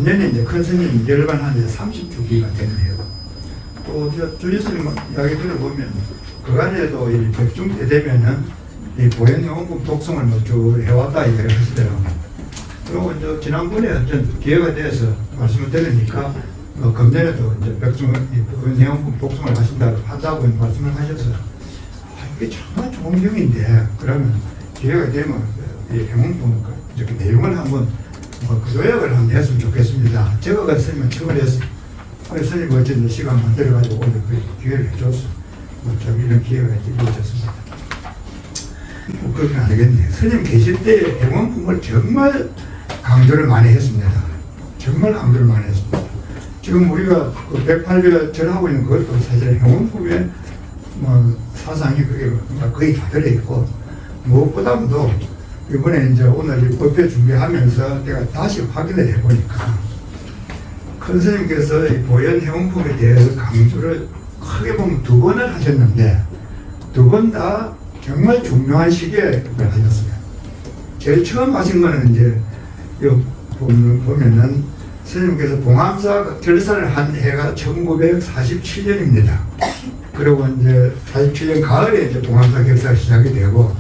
3년에 이제 큰 스님 열반한 지 30주기가 됐네요. 또 주지스님 이야기 들어보면 그간에도 이 백중 때 되면은 이 보현영웅금 독송을 쭉 해왔다 이렇게 하시더라고요. 그리고 이제 지난번에 어떤 기회가 돼서 말씀을 드리니까 금년에도 이제 보현영웅금 독송을 한다고 말씀을 하셔서 이게 정말 좋은 경인데 그러면 기회가 되면 이 영웅금 이렇게 내용을 한번 그 요약을 한번 했으면 좋겠습니다. 제가 그 스님은 청을 했어요. 그래서 스님이 어쨌든 시간 만들어가지고 오늘 그 기회를 해줬어. 좀 이런 기회가 이루어졌습니다. 그렇게 안 되겠네요. 스님 계실 때 행원품을 정말 강조를 많이 했습니다. 정말 강조를 많이 했습니다. 지금 우리가 그 108배가 절하고 있는 그것도 사실 행원품의 사상이 그게 거의 다 들어있고 무엇보다도 이번에 이제 오늘 이 법회 준비하면서 제가 다시 확인을 해보니까 큰 스님께서 이 보현 행원품에 대해서 강조를 크게 보면 2번을 하셨는데 2번 다 정말 중요한 시기에 그걸 하셨어요. 제일 처음 하신 거는 이제 보면은 스님께서 봉암사 결사를 한 해가 1947년입니다. 그리고 이제 47년 가을에 이제 봉암사 결사가 시작이 되고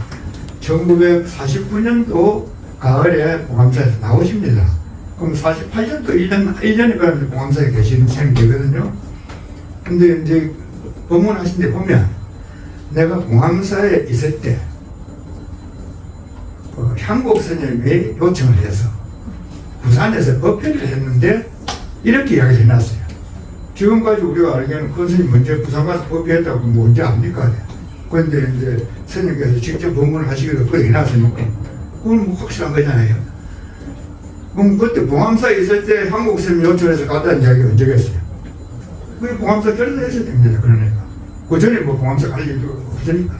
1949년도 가을에 봉암사에서 나오십니다. 그럼 48년도 1년에 가면 봉암사에 계시는 셈이 되거든요. 근데 이제 법문하신 데 보면 내가 봉암사에 있을 때 향곡 스님이 요청을 해서 부산에서 법회를 했는데 이렇게 이야기를 해놨어요. 지금까지 우리가 알기에는 큰 스님 먼저 부산 가서 법회했다고 뭔지 압니까? 그런데 이제 스님께서 직접 법문을 하시기로 그렇게 해놨으니까 그건 뭐 확실한 거잖아요. 그럼 그때 봉암사에 있을 때 한국 스님 요청해서 갔다는 이야기가 언제겠어요? 그게 봉암사 결사했어야 됩니다. 그러니까 그 전에 뭐 봉암사 갈 일도 없으니까.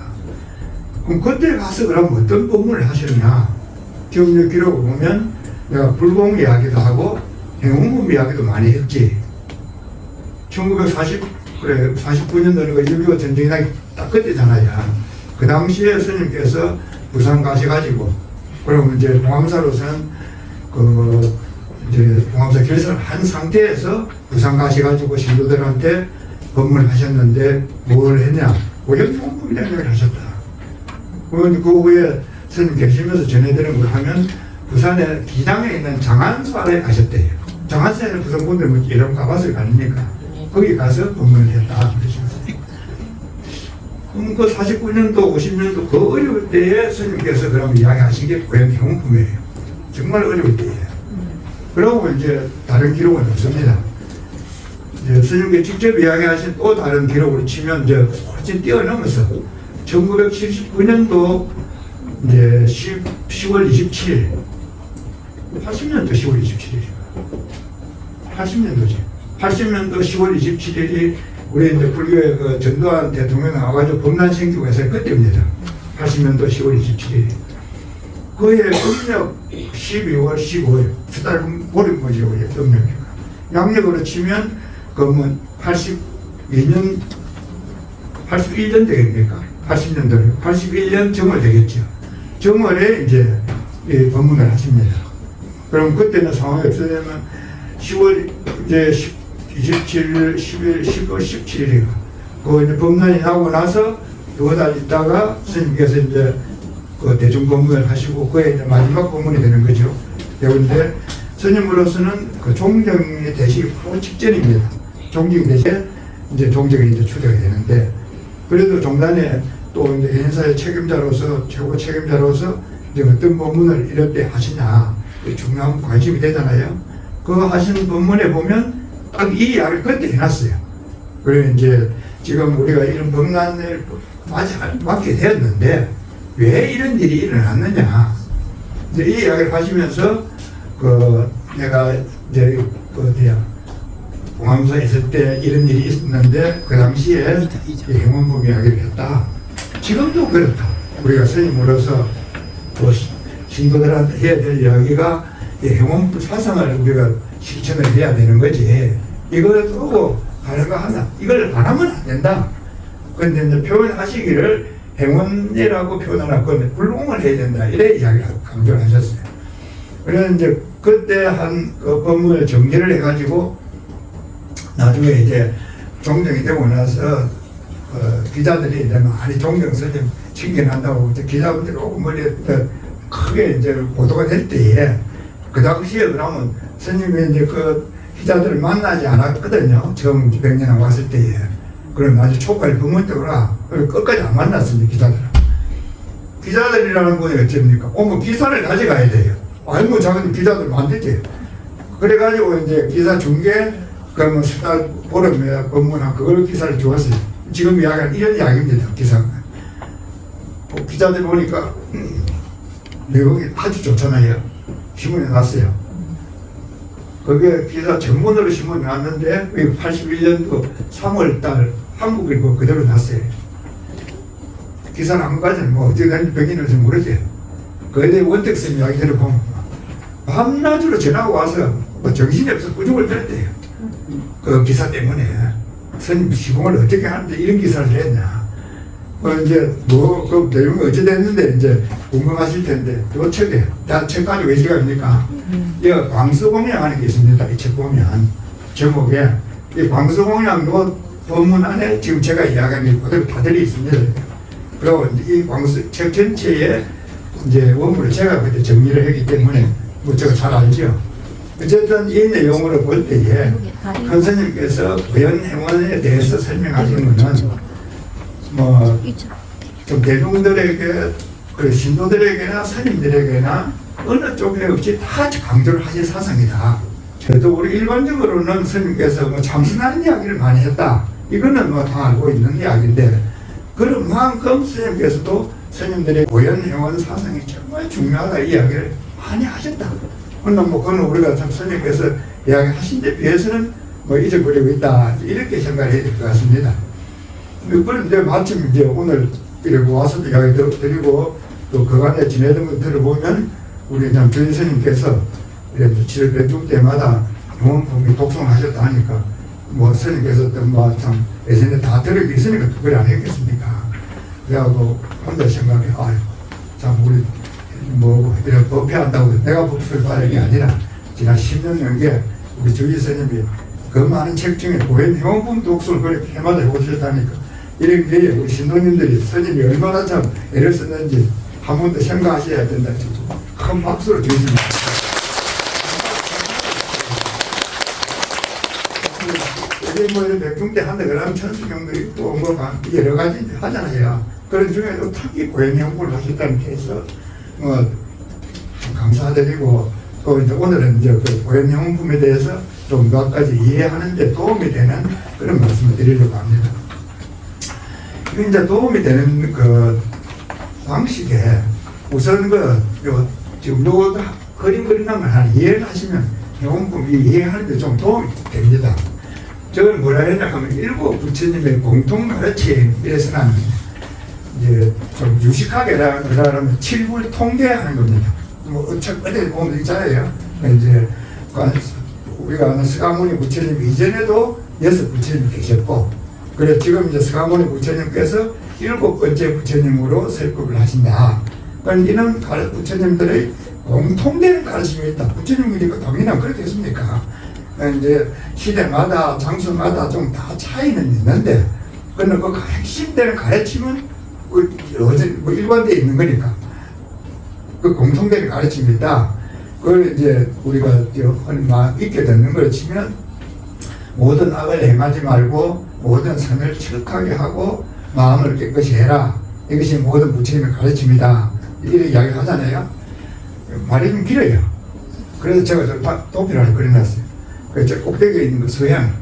그럼 그때 가서 그럼 어떤 법문을 하셨냐? 지금 기록을 보면 내가 불공 이야기도 하고 행운금 이야기도 많이 했지. 49년도에 6.25 전쟁이 나기 딱 그때잖아요. 그 당시에 스님께서 부산 가셔가지고, 그러면 이제 봉암사로서는 이제 봉암사 결사를 한 상태에서 부산 가셔가지고 신도들한테 법문을 하셨는데 뭘 했냐? 오연통법이라는 얘기를 하셨다. 그 후에 스님 계시면서 전해드린 걸 하면 부산에 기장에 있는 장안사에 가셨대요. 장안사에는 부산 분들 뭐 이런 가봤을 거 아닙니까? 거기 가서 법문을 했다. 그럼 그 49년도, 50년도 그 어려울 때에 스님께서 그럼 이야기하신 게 고향 행운품이에요. 정말 어려울 때예요. 그러고 이제 다른 기록은 없습니다. 이제 스님께 직접 이야기하신 또 다른 기록으로 치면 이제 훨씬 뛰어넘어서 1979년도 이제 10월 27일, 80년도 10월 27일이죠. 80년도지. 80년도 10월 27일이 우리 이제 불교의 그 전두환 대통령 나와가지고 법난 생기고 해서 그때입니다. 80년도 10월 27일. 그해 음력 12월 15일. 수달 보름 거죠, 우리 음력이. 양력으로 치면 그러면 81년 되겠습니까? 80년도에. 81년 정월 되겠죠. 정월에 이제 이 법문을 하십니다. 그럼 그때는 상황이 없으려면 10월 이제 27일, 10일, 10월 17일이고, 그 이제 법난이 나오고 나서 2달 있다가 스님께서 이제 그 대중 법문을 하시고, 그게 이제 마지막 법문이 되는 거죠. 그런데 스님으로서는 그 종정이 되시기 바로 직전입니다. 종정이 되시에 이제 종정이 이제 추대가 되는데, 그래도 종단에 또 이제 행사의 책임자로서, 최고 책임자로서 이제 어떤 법문을 이럴 때 하시냐, 중요한 관심이 되잖아요. 그 하신 법문에 보면 딱 이 이야기를 그때 해놨어요. 그래 이제 지금 우리가 이런 법난을 맞게 되었는데 왜 이런 일이 일어났느냐. 이제 이 이야기를 하시면서 내가 이제 봉암사에 있을 때 이런 일이 있었는데 그 당시에 행원법 이야기를 했다. 지금도 그렇다. 우리가 스님으로서 신도들한테 해야 될 이야기가 행원법 사상을 우리가 실천을 해야 되는 거지. 이걸 보고 하는가 하나. 이걸 안 하면 안 된다. 그런데 이제 표현하시기를 행원이라고 표현을 하고 불공을 해야 된다. 이래 이야기를 강조를 하셨어요. 그래서 이제 그때 그 법문을 정리를 해가지고 나중에 이제 종정이 되고 나서 기자들이 이제 많이 종정 스님 칭찬한다고 기자분들이 오고 머리에 크게 이제 보도가 될 때에 그 당시에 그러면 스님이 이제 그 기자들을 만나지 않았거든요. 처음 백년에 왔을 때에. 그럼 아주 초까지 법문 때구나. 끝까지 안 만났습니다. 기자들이라는 분이 어쩝니까? 뭐 기사를 가져가야 돼요. 아니 뭐 자기들 기자들 만들지. 그래가지고 이제 기사 중계 그러면 수다 보름에 법문한 그걸 기사를 주었어요. 지금 이야기는 이런 이야기입니다. 기사가. 기자들 보니까 내용이 아주 좋잖아요. 신문에 났어요. 그게 기사 전문으로 신문이 났는데 81년도 3월달 한국일보 그대로 났어요. 기사는 한 가지는 뭐 어떻게 되는지 백인을지 모르지. 그에 원택선 이야기들을 보면 밤낮으로 전화가 와서 뭐 정신이 없어 꾸중을 들었대요. 그 기사 때문에 스님 시공을 어떻게 하는데 이런 기사를 했냐. 이제 뭐 그 내용이 어찌 됐는데 이제 궁금하실 텐데 요 책에 다 책 가지고 왜 시간입니까? 이 광수공양 하는 게 있습니다. 이 책 보면 제목에 이 광수공양도 본문 안에 지금 제가 이야기한 게 그대로 다 들어 있습니다. 그리고 이 광수 책 전체에 이제 원문을 제가 그때 정리를 했기 때문에 뭐 제가 잘 알죠. 어쨌든 이 내용으로 볼 때에 큰 스님께서 부연행원에 대해서 설명하시는 것은 뭐 좀 대중들에게 그 신도들에게나 스님들에게나 어느 쪽에 없이 다 강조를 하신 사상이다. 저도 우리 일반적으로는 스님께서 뭐 참선하는 이야기를 많이 했다. 이거는 뭐 다 알고 있는 이야기인데 그런 만큼 스님께서도 스님들의 고연행원 사상이 정말 중요하다 이야기를 많이 하셨다. 그러나 뭐 그건 우리가 참 스님께서 이야기하신 데 비해서는 뭐 잊어버리고 있다 이렇게 생각을 해야 될 것 같습니다. 그런데 마침 이제 오늘 이렇게 와서 이야기 드리고 또 그간에 지내던 걸 들어보면 우리 참 주인 스님께서 이렇게 지를 뵙을 때마다 용원품이 독송을 하셨다 하니까 뭐 스님께서 뭐참 예전에 다 들어있 있으니까 그걸 안 했겠습니까? 그래가지고 혼자 생각해 아유 참 우리 뭐 이런 법회한다고 내가 법회를 받는 게 아니라 지난 10년 넘게 우리 주인 스님이 그 많은 책 중에 고행 용원품 독송을 그렇게 해마다 해오셨다니까 이런 게 우리 신도님들이 스님이 얼마나 참 애를 썼는지 한 번 더 생각하셔야 된다. 큰 박수로 주십니다. 이게 뭐 백중대 한다 그러면 천수경도 있고 뭐 여러 가지 하잖아요. 그런 중에도 특히 고행용품을 하셨다는 케이스 뭐 감사드리고 또 이제 오늘은 이제 그 고행용품에 대해서 좀 몇 가지 이해하는 데 도움이 되는 그런 말씀을 드리려고 합니다. 이제 도움이 되는 그 방식에 우선 지금 요 그림 그리는 걸 하나 이해를 하시면 용품 이해하는 데 좀 도움이 됩니다. 저걸 뭐라 했냐 하면 일곱 부처님의 공통 가르침 이래서는 이제 좀 유식하게 그러면 칠불 통계하는 겁니다. 뭐 어디 보면 있잖아요. 이제 우리가 아는 스가모니 부처님 이전에도 6부처님이 계셨고 그래 지금 이제 스가모니 부처님께서 7번째 부처님으로 설법을 하신다. 그러니까 이는 부처님들의 공통된 가르침이 있다. 부처님이니까 당연히 그렇겠습니까? 이제 시대마다 장소마다 좀 다 차이는 있는데 그러나 그 핵심되는 가르침은 뭐 일관되어 있는 거니까 그 공통된 가르침이 있다. 그걸 이제 우리가 익게 듣는 걸 치면 모든 악을 행하지 말고 모든 선을 척하게 하고 마음을 깨끗이 해라. 이것이 모든 부처님의 가르침이다. 이렇게 이야기를 하잖아요. 말이 좀 길어요. 그래서 제가 저 도피를 그려놨어요. 그래서 저 꼭대기에 있는 거 수행,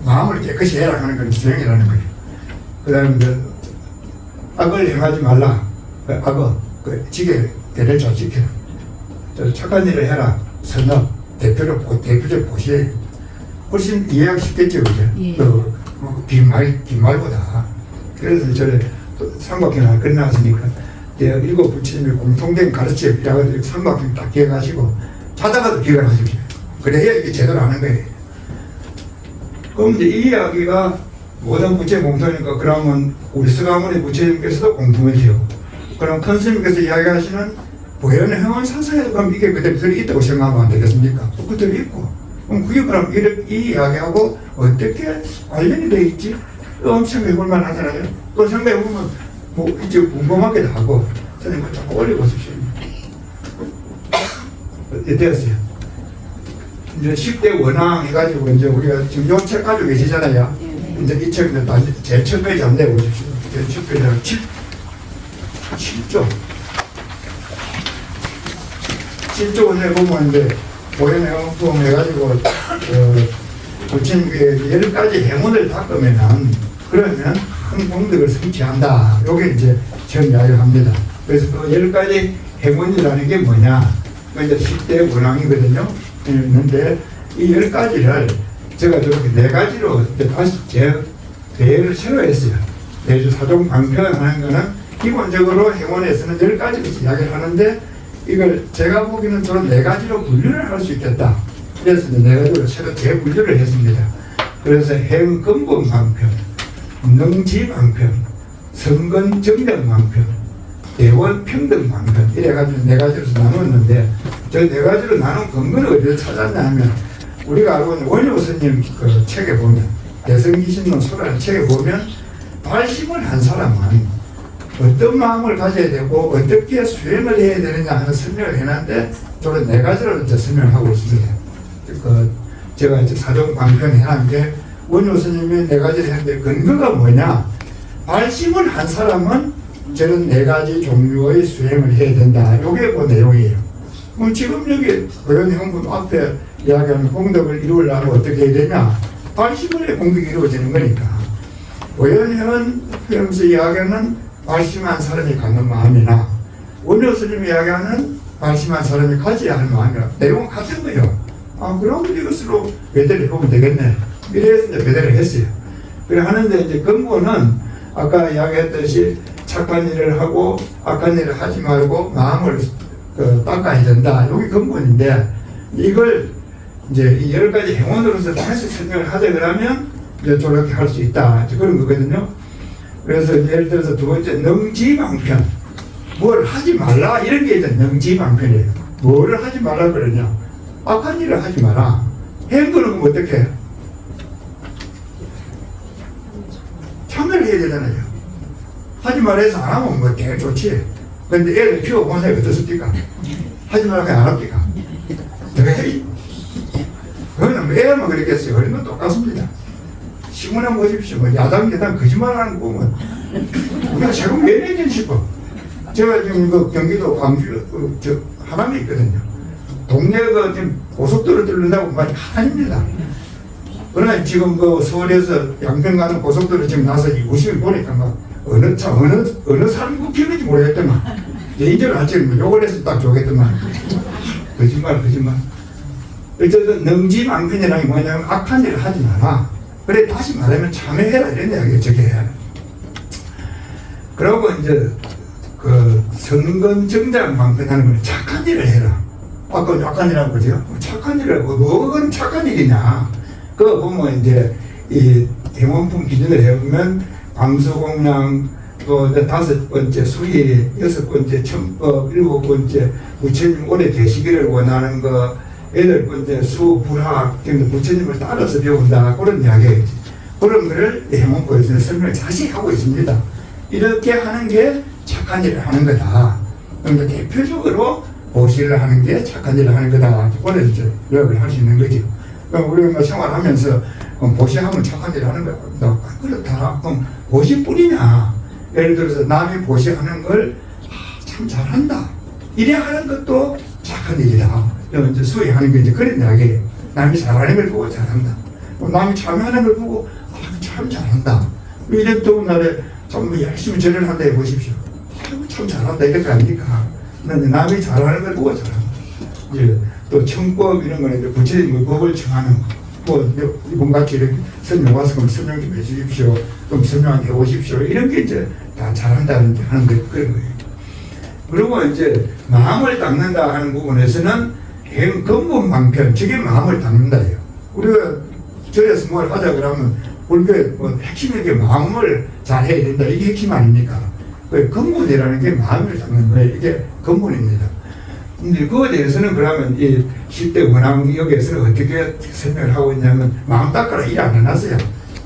마음을 깨끗이 해라 하는 건 수행이라는 거예요. 그 다음에 악을 행하지 말라. 악어, 지게 대를 잘 지켜라. 착한 일을 해라. 선업, 대표적 보시에 훨씬 이해하기 쉽겠죠, 그죠? 예. 빈말보다. 그래서 저를 삼각형을 끝나갔으니까, 7 부처님의 공통된 가르침이라고 삼각형 딱 기억하시고, 자다가도 기억을 하십시오. 그래야 이게 제대로 하는 거예요. 그럼 이제 이 이야기가 모든 부처의 공통이니까, 그러면 우리 스가모니 부처님께서도 공통이죠. 그럼 큰 스님께서 이야기하시는 보현의 행운 사상에도 그럼 이게 그대로 들어있다고 생각하면 안 되겠습니까? 그대로 있고. 그럼 그게 그럼 이 이야기하고 어떻게 관련이 되어 있지? 생각해 볼 만 하잖아요. 또 생각해 보면 뭐 이제 궁금하기도 하고. 선생님, 그거 자꾸 올려보십시오. 어땠어요? 이제 10대 원앙 해가지고 이제 우리가 지금 요 책 가지고 계시잖아요. 이제 이 책은 제 첫 페이지 한번 내보십시오. 제 첫 페이지는 7조. 7조 해보면 이제 보현행품 해가지고 부처님께 10가지 행운을 닦으면은 그러면 큰功德을 성취한다. 요게 이제 처음 이야기를 합니다. 그래서 그 10가지 행운이라는 게 뭐냐? 그 이제 10대 원앙이거든요. 있는데 이 10가지를 제가 저렇게 4가지로 다시 대회를 새로 했어요. 대주 사종 방편하는 거는 기본적으로 행원에서는 10가지를 이야기를 하는데 이걸 제가 보기에는 저런 4가지로 분류를 할 수 있겠다. 그래서 4가지로 새로 재분류를 했습니다. 그래서 행근본 방편, 능지방편, 성근정정방편, 대원평등방편 이래가지고 4가지로 나눴는데 저 4가지로 나눈 근거를 어디서 찾았냐 하면 우리가 알고 있는 원효 스님 그 책에 보면 대성기신론 소라는 책에 보면 발심을 한 사람은 어떤 마음을 가져야 되고 어떻게 수행을 해야 되느냐 하는 설명을 해놨는데 저는 4가지로 이제 설명하고 있습니다. 제가 이제 사정 방편 해놓은 게 원효 스님이 4가지를 했는데 근거가 뭐냐? 발심을 한 사람은 저는 4가지 종류의 수행을 해야 된다. 요게 그 내용이에요. 그럼 지금 여기 보현행품 앞에 이야기하는 공덕을 이루려면 어떻게 해야 되냐? 발심을 해 공덕이 이루어지는 거니까. 보현행품에서 이야기하는 발심한 사람이 갖는 마음이나 원효 스님이 이야기하는 발심한 사람이 가져야 하는 마음이나 내용은 같은 거예요. 아, 그럼 이것으로 배대를 해보면 되겠네. 이래서 이제 배대를 했어요. 그래 하는데 이제 근본은 아까 이야기했듯이 착한 일을 하고 악한 일을 하지 말고 마음을 닦아야 된다. 이게 근본인데 이걸 이제 이 10가지 행원으로서 다시 설명을 하자 그러면 이제 저렇게 할 수 있다. 그런 거거든요. 그래서 예를 들어서 두 번째 능지방편. 뭘 하지 말라 이런 게 이제 능지방편이에요. 뭐를 하지 말라 그러냐? 악한 일을 하지 마라. 행동은 어떻게 해요? 참여를 해야 되잖아요. 하지 말라 해서 안 하면 뭐 되게 좋지. 근데 애들 키워본 사람이 어떻습니까? 하지 말라 그냥 안 합니까? 왜? 그거는 뭐 애만 그랬겠어요. 그런 건 똑같습니다. 신문에 보십시오. 뭐 야당 거짓말하는 거 보면 우리가 최근 왜 내년 싶어. 제가 지금 그 경기도 광주 저 하남에 있거든요. 동네가 지금 고속도로 뚫는다고 말이 하나입니다. 그러나 지금 그 서울에서 양평 가는 고속도로 지금 나서 우시면 보니까 막 어느 사람 굽히는지 모르겠더만. 개인적으로 할 때는 욕을 해서 딱 좋겠더만. 거짓말. 어쨌든 능지망편이라는 게 뭐냐면 악한 일을 하지 마라. 그래 다시 말하면 참여해라 이런 이야기예요. 저게. 그러고 이제 그 성근정장방편하는 건 착한 일을 해라. 아까 악한 일이라고 그러죠. 착한 일을 하고 뭐가 착한 일이냐. 그거 보면 이제 이 행원품 기준을 해보면 광수공양 또 5번째 수의 6번째 천법 7번째 부처님 오래 계시기를 원하는 거 8번째 수불학 지금 부처님을 따라서 배운다 그런 이야기겠지. 그런 거를 행원부에서 설명을 자세히 하고 있습니다. 이렇게 하는 게 착한 일을 하는 거다. 그러니까 대표적으로 보시를 하는 게 착한 일을 하는 거다. 그래서 이제 요약을 할 수 있는 거죠. 그럼 우리가 생활하면서 보시하면 착한 일을 하는 거야. 그렇다. 그럼 보시뿐이냐. 예를 들어서 남이 보시하는 걸 참 잘한다. 이래 하는 것도 착한 일이다. 이제 수행하는 게 이제 그런 이야기예요. 남이 잘하는 걸 보고 잘한다. 남이 참여하는 걸 보고 참 잘한다. 이래 또 날에 참 열심히 절을 한다 해보십시오. 참 잘한다. 이렇게 아닙니까? 남이 잘하는 걸 보고 잘한다. 이제 또 청법 이런 거는 이제 부처님 법을 정하는 뭐 이분같이 이렇게 설명 와서 그럼 설명 좀 해주십시오. 그럼 설명 해보십시오. 이런 게 이제 다 잘한다는 하는 거 그런 거예요. 그리고 이제 마음을 닦는다 하는 부분에서는 근본 방편, 저게 마음을 닦는다예요. 우리가 절에서 뭘 하자 그러면 불교의 뭐 핵심이 게 마음을 잘 해야 된다. 이게 핵심 아닙니까? 그 근본이라는 게 마음을 닦는 거예요. 이게 근본입니다. 근데 그거에 대해서는 그러면 이 10대 원앙역에서는 어떻게 설명을 하고 있냐면 마음 닦아라 일 안 해놨어요.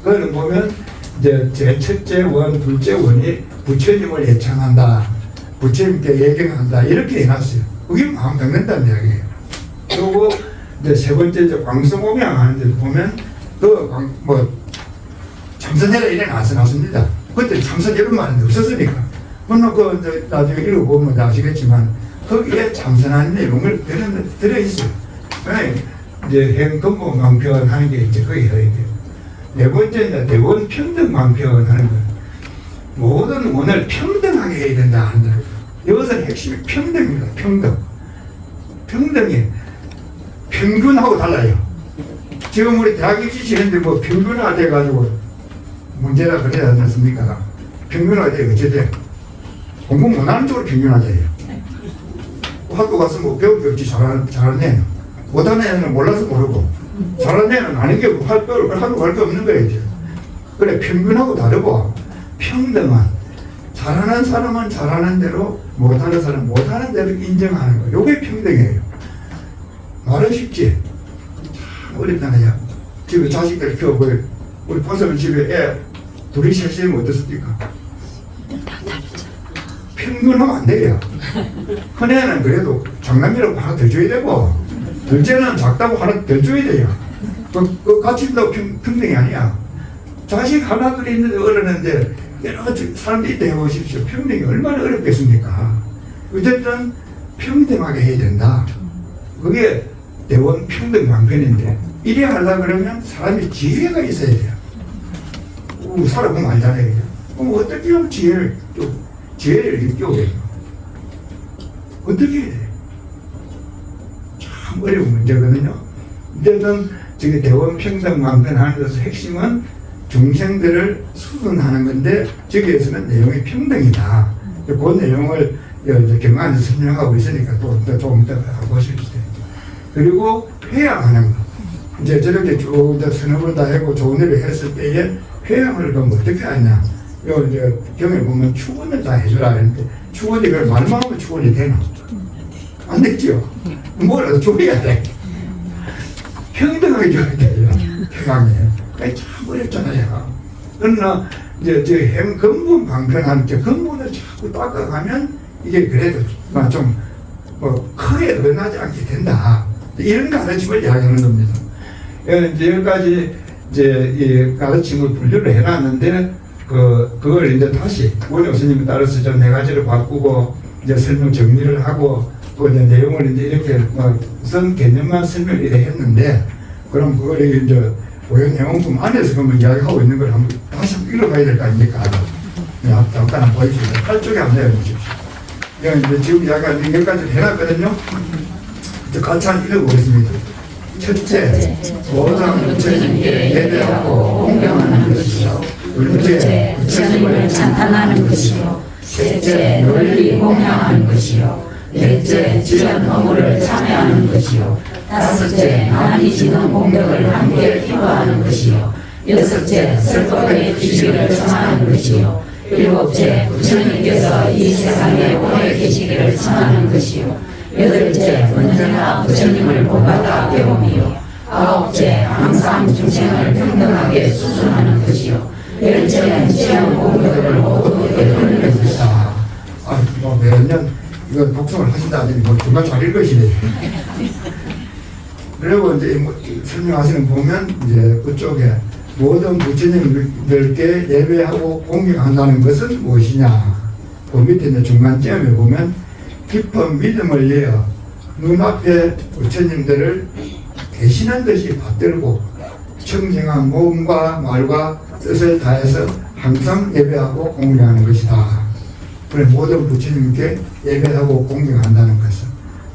그거는 보면 이제 제 첫째 원, 둘째 원이 부처님을 예찬한다, 부처님께 예경한다 이렇게 해놨어요. 그게 마음 닦는다는 이야기예요. 그리고 이제 세 번째 이제 광성오명 하는 데 보면 뭐 참선해라 이래 나왔습니다. 그때 참선 이런 말은 없었으니까. 물론 그 이제 나중에 읽어보면 아시겠지만 거기에 참선하는 내용을 들어있어요. 이제 행근본 방편 하는 게 이제 거기 해야 돼요. 네 번째는 대원 평등 방편 하는 거예요. 모든 원을 평등하게 해야 된다 한다. 이것은 핵심이 평등입니다. 평등. 평등이 평균하고 달라요. 지금 우리 대학 입시 시는데 뭐 평균화 돼가지고 문제라 그래야 하지 않습니까? 평균화 돼 어찌돼? 공부 못하는 쪽으로 평균화돼요. 학교 가서 뭐 배울 게 없지 잘하는 애는 못하는 애는 몰라서 모르고 잘하는 애는 아는 게 학교 갈 게 없는 거예요. 이제. 그래 평균하고 다르고 평등은 잘하는 사람은 잘하는 대로 못하는 사람은 못하는 대로 인정하는 거. 요게 평등이에요. 말은 쉽지 참 어렵잖아요. 집에 자식들 키우고 우리 보석은 집에 애 둘이 셋이면 어떻습니까? 평균하면 안 돼요. 큰 애는 그래도 장남이라고 하나 더 줘야 되고 둘째는 작다고 하나 더 줘야 돼요. 그 같이 도 평등이 아니야. 자식 하나 둘이 있는데 어렸는데 여러 사람들이 있다 해보십시오. 평등이 얼마나 어렵겠습니까? 어쨌든 평등하게 해야 된다. 그게 대원 평등 방편인데 이래 하려고 그러면 사람이 지혜가 있어야 돼요. 살아보면 알잖아요. 그럼 어떻게 하면 지혜를 느껴요? 어떻게 해야 돼요? 참 어려운 문제거든요. 어쨌든 저기 대원 평등 방편 하는 데서 핵심은 중생들을 수둔하는 건데 저기에서는 내용이 평등이다. 그 내용을 경안에서 설명하고 있으니까 또 조금 이따 보십시오. 그리고 회양하는 거. 이제 저렇게 쭉 선업을 다 하고 좋은 일을 했을 때에 회양을 그럼 어떻게 하냐. 요 이제 경에 보면 축원을 다 해주라 했는데 축원이 그걸 말만 하면 축원이 되나? 안 되죠. 뭐라도 줘야 돼. 평등하게 줘야 돼요. 평양에. 참 어렵잖아요. 그러나 이제 저 근본 방편하는 게 근본을 자꾸 닦아가면 이게 그래도 좀 크게 어긋나지 않게 된다. 이런 가르침을 이야기하는 겁니다. 이제 여기까지 이제 이 가르침을 분류를 해놨는데 그걸 이제 다시 원효 스님에 따라서 좀 네 가지를 바꾸고 이제 설명 정리를 하고 또 이제 내용을 이제 이렇게 우선 개념만 설명을 했는데 그럼 그걸 이제 오연해원품 안에서 그러면 이야기하고 있는 걸 한번 다시 읽어봐야 될 거 아닙니까? 잠깐 한번 보여주세요. 8쪽에 한번 내려보십시오. 이제 지금 이야기한 여기까지 해놨거든요. 이제 같이 한번 읽어보겠습니다. 첫째, 보상 부처님께 예배하고 공경하는 것이요. 둘째, 부처님을 찬탄하는 것이요. 셋째, 널리 공양하는 것이요. 넷째, 지연 허물을 참여하는 것이요. 다섯째, 많이 지는 공덕을 함께 기도하는 것이요. 여섯째, 설법의 지식을 청하는 것이요. 일곱째, 부처님께서 이 세상에 오래 계시기를 청하는 것이요. 여덟째, 언제나 부처님을 본받아 배움이요. 아홉째, 항상 중생을 평등하게 수순하는 것이요. 열째는 지연 공덕을 모두 베푸는 것이다. 매년 이거 독성을 하신다더니 정말 잘 읽으시네. 그리고 이제 설명하시는 보면 이제 그쪽에 모든 부처님들께 예배하고 공경한다는 것은 무엇이냐. 그 밑에 있는 중간점에 보면 깊은 믿음을 내어 눈앞에 부처님들을 대신한 듯이 받들고 청정한 몸과 말과 뜻을 다해서 항상 예배하고 공경하는 것이다. 그래 모든 부처님께 예배하고 공경한다는 것은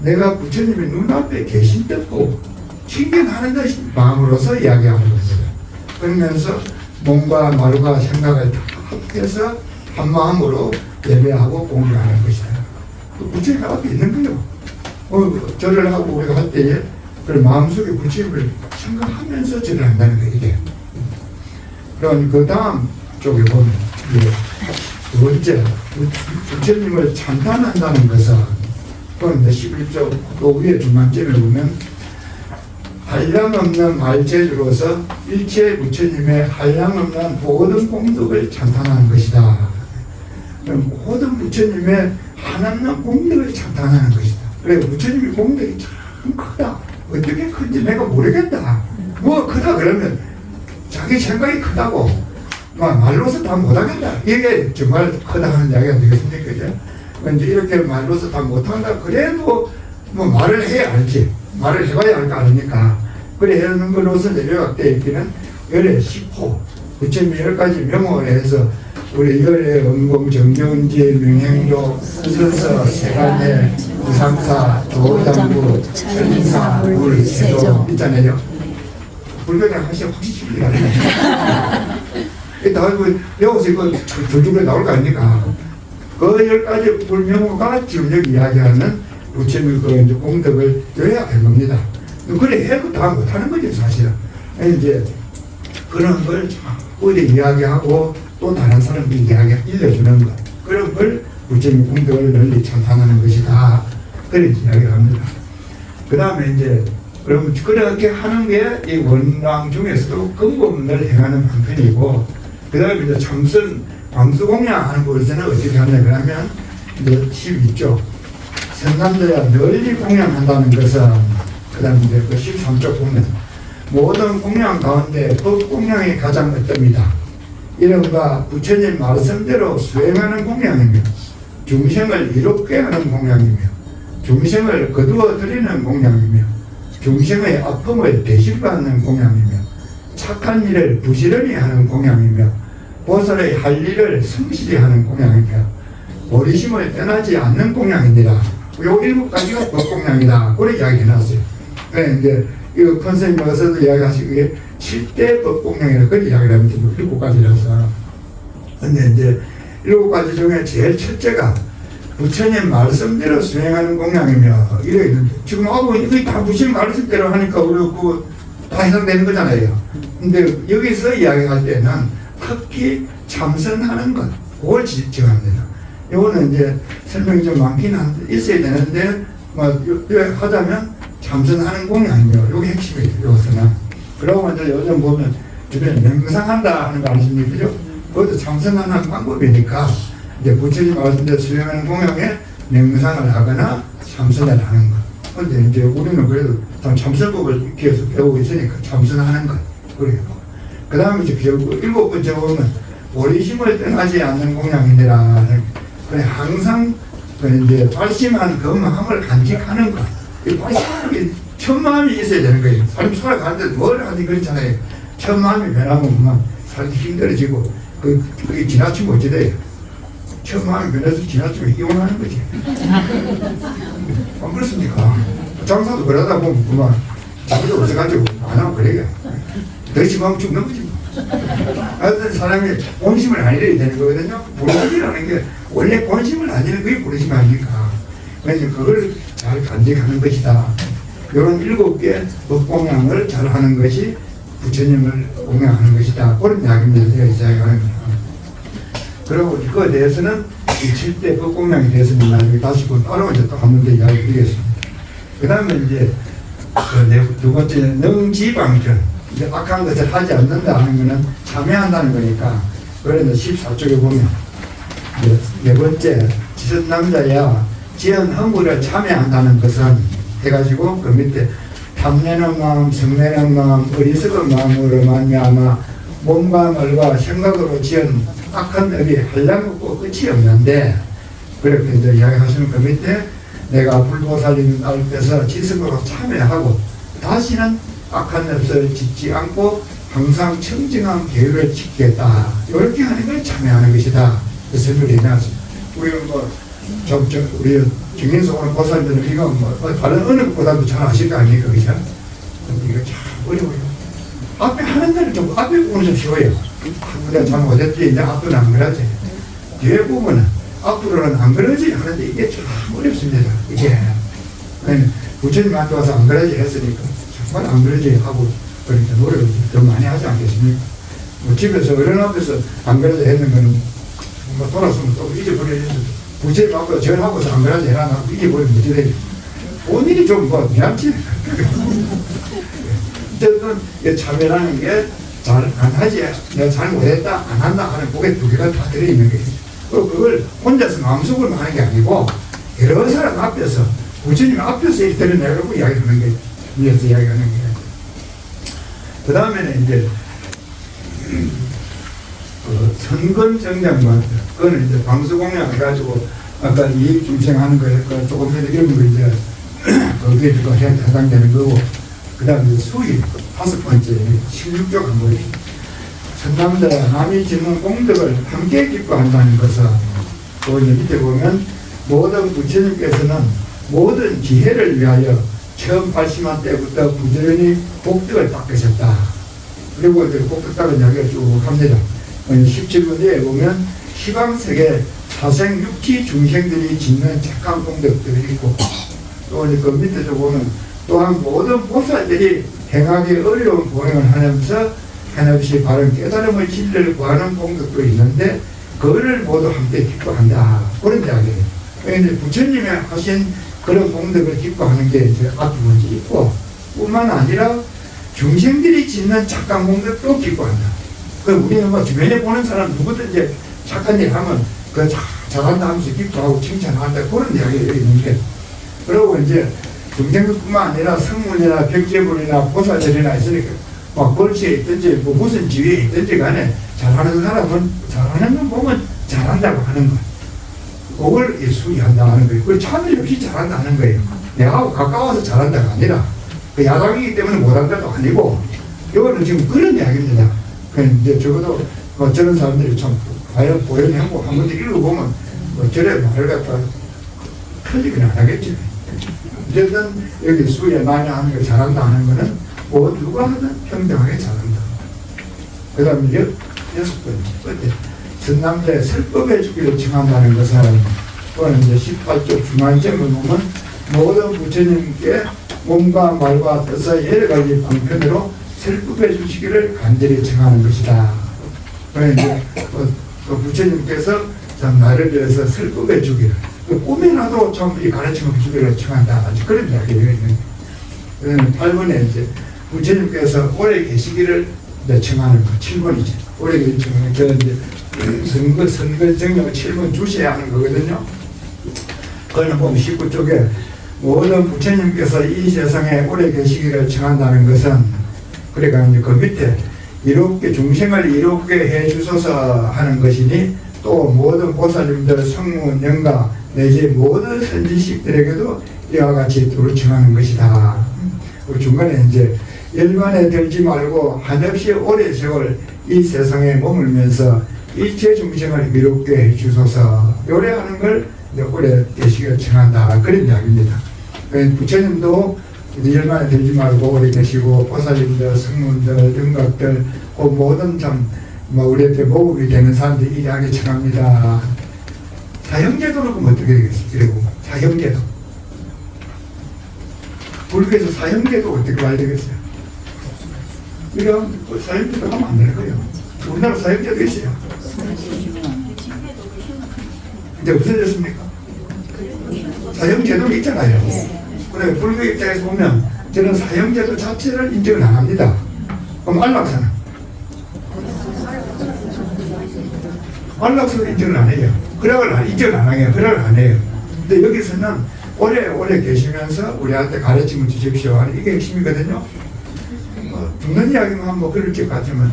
내가 부처님이 눈앞에 계신 듯고 신경하는 듯이 마음으로서 이야기하는 것이다. 그러면서 몸과 말과 생각을 다 합해서 한 마음으로 예배하고 공경하는 것이다. 부처님 앞에 있는 거예요. 절을 하고 우리가 할 때에 마음속에 부처님을 생각하면서 절을 한다는 거예요. 이게. 그럼 그 다음 쪽에 보면 두 번째 부처님을 찬탄한다는 것은 또 이제 11조 또 위에 중간쯤에 보면 한량없는 말재주로서 일체 부처님의 한량없는 모든 공덕을 찬탄하는 것이다. 모든 부처님의 한없는 공덕을 찬탄하는 것이다. 그래 부처님의 공덕이 참 크다. 어떻게 큰지 내가 모르겠다. 뭐 크다 그러면 자기 생각이 크다고 말로서 다 못하겠다. 이게 정말 크다 하는 이야기가 되겠습니까? 그죠? 이제 이렇게 말로서 다 못한다. 그래도 뭐 말을 해야 알지. 말을 해봐야 할 거 아닙니까? 그래 하는 것으로서 내려각되어 있기는 열의 10호 부처님 10가지 명호에 해서 우리 열의 음공 정경지 명행조 선서 세간의 무상사 조장부 천인사 물세조 있잖아요. 불교에 하시면 확실히 틀리거든요. 다 배워서 이거 줄줄이 나올 거 아닙니까? 그 10가지 불명호가 지금 여기 이야기하는 부처님의 그 이제 공덕을 줘야 할 겁니다. 그래 해도 다 못하는 거죠 사실은. 이제 그런 걸 어디 이야기하고 또 다른 사람들이 일러주는 것 그런 걸 부처님 공덕을 널리 찬탄하는 것이다. 그렇게 이야기를 합니다. 그 다음에 이제 그럼 그렇게 하는 게 이 원랑 중에서도 근본을 행하는 방편이고 그 다음에 이제 참선 광수공양하는 것에는 어떻게 하냐 그러면 이제 12조 선남자야 널리 공양한다는 것은 그 다음에 이제 그 13조 보면 모든 공양 가운데 법공양이 가장 어떻습니다. 이른바 부처님 말씀대로 수행하는 공양이며 중생을 이롭게 하는 공양이며 중생을 거두어 드리는 공양이며 중생의 아픔을 대신받는 공양이며 착한 일을 부지런히 하는 공양이며 보살의 할 일을 성실히 하는 공양이며 보리심을 떠나지 않는 공양이니라. 요 7가지가 법공양이다. 그렇게 이야기해놨어요. 네, 이제 이거 컨셉이 와서도 이야기하시기에 7대 법공양이라고 그렇게 이야기를 합니다. 7가지라서. 근데 이제 7가지 중에 제일 첫째가 부처님 말씀대로 수행하는 공양이며 이래 있는데 지금 이거 다 부처님 말씀대로 하니까 우리 다 해당되는 거잖아요. 근데 여기서 이야기할 때는 특히 참선하는 것 그걸 지정합니다. 이거는 이제 설명이 좀 많긴 한데 있어야 되는데 하자면 참선하는 공양이며 이게 핵심이에요. 여기서는. 그러고 이제 요즘 보면 주변에 명상한다 하는 거 아십니까? 그죠? 그것도 참선하는 방법이니까 이제 부처님 말씀대로 수행하는 공양에 명상을 하거나 참선을 하는 것. 근데 이제 우리는 그래도 참선법을 계속 배우고 있으니까 참선하는 것. 그래요. 그 다음에 이제 결국 7번째 보면 보리심을 떠나지 않는 공양이니라. 그래 항상 이제 발심한 그 마음을 간직하는 것. 이 발심하는 첫 마음이 있어야 되는 거예요. 사람 살아가는데 뭘 하지 그렇잖아요. 첫 마음이 변하면 그만 살기 힘들어지고 그게 지나치면 어찌 돼요? 첫 마음이 변해서 지나치면 이혼하는 거지. 안 그렇습니까? 장사도 그러다 보면 그만 자기도 없어가지고 안 하면 그래요. 더 심하면 죽는 거지. 어떤 사람이 본심을 안 잃어야 되는 거거든요. 본심이라는 게 원래 본심을 안 잃는 그게 본심 아닙니까? 그래서 그걸 잘 간직하는 것이다. 이런 7개 법공양을 잘 하는 것이 부처님을 공양하는 것이다. 그런 이야기입니다. 제가 이야기하는 거예요. 그리고 그거에 대해서는 이 7대 법공양에 대해서는 나중에 다시 따로 이제 또 한 번 더 이야기 드리겠습니다. 그 다음에 이제 두 번째 능지방전. 이제 악한 것을 하지 않는다 하는 것은 참여한다는 거니까. 그래서 14쪽에 보면 네 번째 지선남자야 지연 헌구를 참여한다는 것은 해가지고 그 밑에 탐내는 마음, 성내는 마음, 어리석은 마음으로 말미암아 몸과 말과 생각으로 지은 악한 업이 한량없고 끝이 없는데 그렇게 이제 이야기하시는 그 밑에 내가 불보살님 앞에서 지성으로 참여하고 다시는 악한 업을 짓지 않고 항상 청정한 계율을 지키겠다. 이렇게 하는 걸 참여하는 것이다. 그 설명을 해놨습니다. 우리는 우리 증인서 오는 보살들은 이거 다른 어느 것보다도 잘 아실 거 아닙니까? 그죠? 근데 이거 참 어려워요. 앞에 하는 데는 좀, 앞에 보면 좀 쉬워요. 내가 잘 못했지, 이제 앞으로는 안 그러지. 뒤에 보면은 앞으로는 안 그러지 하는데 이게 참 어렵습니다. 이게. 부처님한테 와서 안 그러지 했으니까 정말 안 그러지 하고 그러니까 노력을 더 많이 하지 않겠습니까? 집에서 어른 앞에서 안 그러지 했는 거는 돌아서면 또 잊어버려야 부채 받고 전하고서 안 그러지 해라 이게 뭘 문제 되지. 본인이 좀 뭐 미안치. 어쨌든 참여라는 게 잘 안 하지, 내가 잘 못했다, 안 한다 하는 그게 두 개가 다 들어있는 거예요. 그리고 그걸 혼자서 마음속으로 하는 게 아니고 여러 사람 앞에서 부처님 앞에서 드러내려고 이야기하는 거예요. 위에서 이야기하는 거예요. 그 다음에는 이제 그 선근정장만 그거는 이제 방수공양 해가지고 아까 이익 중생하는 거에 조금 전에 이런 거 이제 거기에 해당되는 거고, 그 다음에 수익 다섯 번째 16조 간보기 천남자 남이 짓는 공덕을 함께 기뻐한다는 것은 또 이제 밑에 보면 모든 부처님께서는 모든 기회를 위하여 처음 발심한 때부터 부지런히 복덕을 닦으셨다. 그리고 이제 복덕 닦은 이야기가 쭉 합니다. 17번에 보면 희망세계 사생 육지 중생들이 짓는 착한 공덕들이 있고, 또 이제 그 밑에서 보면 또한 모든 보살들이 행하기 어려운 보행을 하면서 한없이 바른 깨달음의 진리를 구하는 공덕도 있는데 그거를 모두 함께 기뻐한다. 그런 이야기예요. 그러니까 부처님이 하신 그런 공덕을 기뻐하는 게 이제 앞부분이 있고, 뿐만 아니라 중생들이 짓는 착한 공덕도 기뻐한다. 그 우리는 뭐 주변에 보는 사람 누구든지 착한 일 하면 그 잘한다 하면서 기뻐하고 칭찬한다. 그런 이야기가 있는데, 그리고 이제 중생들뿐만 아니라 성문이나 백제불이나 보살들이나 있으니까 막 벌시에 있든지 뭐 무슨 지위에 있든지 간에 잘하는 사람은 잘하는 건 보면 잘한다고 하는 거예요. 그걸 수리한다 하는 거예요. 그걸 참을 없이 잘한다는 거예요. 내가 가까워서 잘한다가 아니라 그 야당이기 때문에 못한다도 아니고, 이거는 지금 그런 이야기입니다. 이제 적어도 뭐 저런 사람들이 참 과연 보현하고 한 번도 읽어보면 뭐 저래 말을 갖다 틀리긴 안 하겠지. 어쨌든 여기 수에 많이 하는 거 잘한다 하는 거는 뭐 누가 하든 평등하게 잘한다. 그 다음에 여섯 번째 선남자의 설법의 주기를 정한다는 것은, 또는 이제 18조 중앙점을 보면 모든 부처님께 몸과 말과 뜻의 여러 가지 방편으로 설법해 주시기를 간절히 청하는 것이다. 그러니까 이제 그 부처님께서 참 나를 위해서 설법해 주기를, 꿈에라도 참 이 가르침을 주기를 청한다. 아주 그런 이야기가 있는 거예요. 8번에 이제 부처님께서 오래 계시기를 청하는 거, 7번이죠. 오래 계시는 거, 이제 선거 정령 7번 주셔야 하는 거거든요. 그거는 보면 19쪽에 모든 부처님께서 이 세상에 오래 계시기를 청한다는 것은, 그러니까 이제 그 밑에 이롭게 중생을 이롭게 해 주소서 하는 것이니, 또 모든 보살님들 성문 영가 내지 모든 선지식들에게도 이와 같이 두루 청하는 것이다. 그리고 중간에 이제 열반에 들지 말고 한없이 오래 세월 이 세상에 머물면서 일체 중생을 이롭게 해 주소서, 요래하는 걸 오래 계시기를 청한다. 그런 이야기입니다. 부처님도 열반에 들지 말고 오래 계시고, 보살님들, 성문들, 등각들, 그 모든 참 우리한테 모국이 되는 사람들이 일하게 청합니다. 사형제도는 그럼 어떻게 되겠어요? 그리고 사형제도, 불교에서 사형제도 어떻게 봐야 되겠어요? 이런 사형제도 하면 안 되는 거예요. 우리나라 사형제도 있어요. 이제 없어졌습니까? 사형제도는 있잖아요. 그래, 불교 입장에서 보면 저는 사형제도 자체를 인정을 안 합니다. 그럼 안락사는? 안락사도 인정을 안 해요. 허락을 인정을 안 해요. 허락을 안 해요. 근데 여기서는 오래 계시면서 우리한테 가르침을 주십시오 하는 이게 핵심이거든요. 죽는 이야기만 뭐 그럴 것 같지만,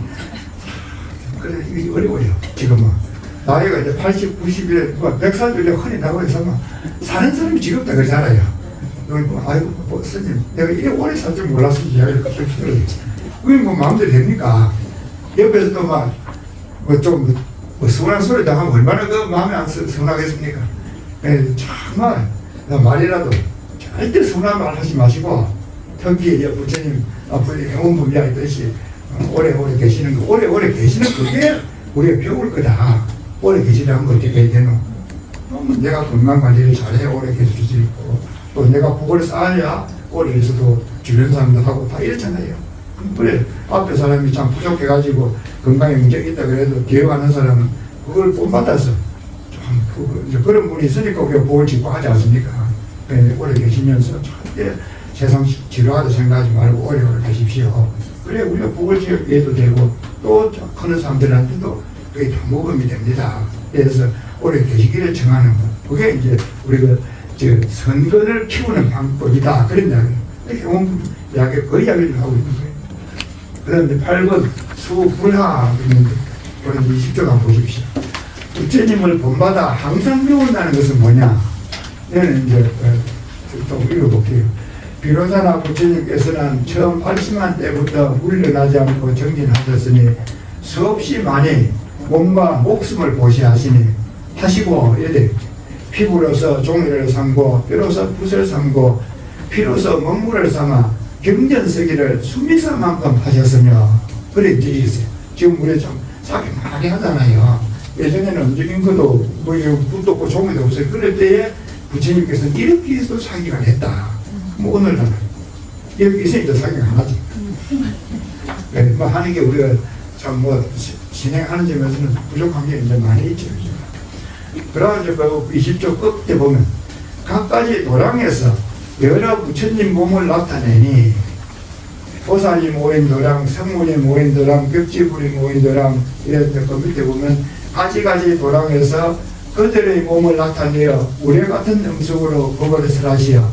그래, 이게 어려워요. 지금은 나이가 이제 80, 90에 100살 전에 흔히 나고 해서 사는 사람이 지겹다 그러잖아요. 아이고, 뭐, 스님, 내가 이래 오래 살 줄 몰랐어. 이야기를 갑자기 들어요. 그게 뭐 마음대로 됩니까? 옆에서 또 서운한 소리 당하면 얼마나 그 마음이 안 서운하겠습니까? 정말 말이라도 절대 서운한 말 하지 마시고, 특히 부처님 앞으로 행운분비가 있듯이 오래오래 계시는 거, 오래오래 계시는 그게 우리가 배울 거다. 오래 계시려면 어떻게 해야 되노? 내가 건강관리를 잘해 오래 계실 수 있고, 또 내가 복을 쌓아야 오래 계셔도 주변 사람들하고 다 이렇잖아요. 그래, 앞에 사람이 참 부족해가지고 건강에 문제가 있다 그래도 뒤에 가는 사람은 그걸 본받아서 좀 이제 그런 분이 있으니까 우리가 복을 짓고 하지 않습니까? 네, 오래 계시면서 절대 세상 지루하다 생각하지 말고 오래오래 계십시오. 그래 우리가 복을 지어도 되고 또 크는 사람들한테도 그게 다 모범이 됩니다. 그래서 오래 계시기를 청하는 것. 그게 이제 우리가 선근을 키우는 방법이다. 그런 이야기. 해온 이야기, 그 이야기를 하고 있는 거예요. 그 다음에 8번 수불하 있는데, 그런 20조 한번 보십시오. 부처님을 본받아 항상 배운다는 것은 뭐냐? 얘는 이제 좀 읽어볼게요. 비로자나 부처님께서는 처음 80만 때부터 물러나지 않고 정진하셨으니 수없이 많이 몸과 목숨을 보시하시니 하시고 여대 피부로서 종이를 삼고 뼈로서 붓을 삼고 피로서 먹물을 삼아 경전서기를 수미사만큼 하셨으며 그래 이제 있어요. 지금 우리 좀 사기 많이 하잖아요. 예전에는 인거도 뭐 붓도 없고 종이도 없어요. 그럴 때에 부처님께서는 이렇게 해서 사기가 됐다. 뭐 오늘은 이렇게 있으니까 사기가 안 하지. 네, 뭐 하는 게 우리가 참 뭐 진행하는 점에서는 부족한 게 이제 많이 있죠. 그래가지고 20조 끝에 보면 각가지 도량에서 여러 부처님 몸을 나타내니 보살이 모인 도량, 성문이 모인 도량, 벽지불이 모인 도량 이런 그 밑에 보면 가지가지 도량에서 그들의 몸을 나타내어 우레 같은 음성으로 그것을 하시어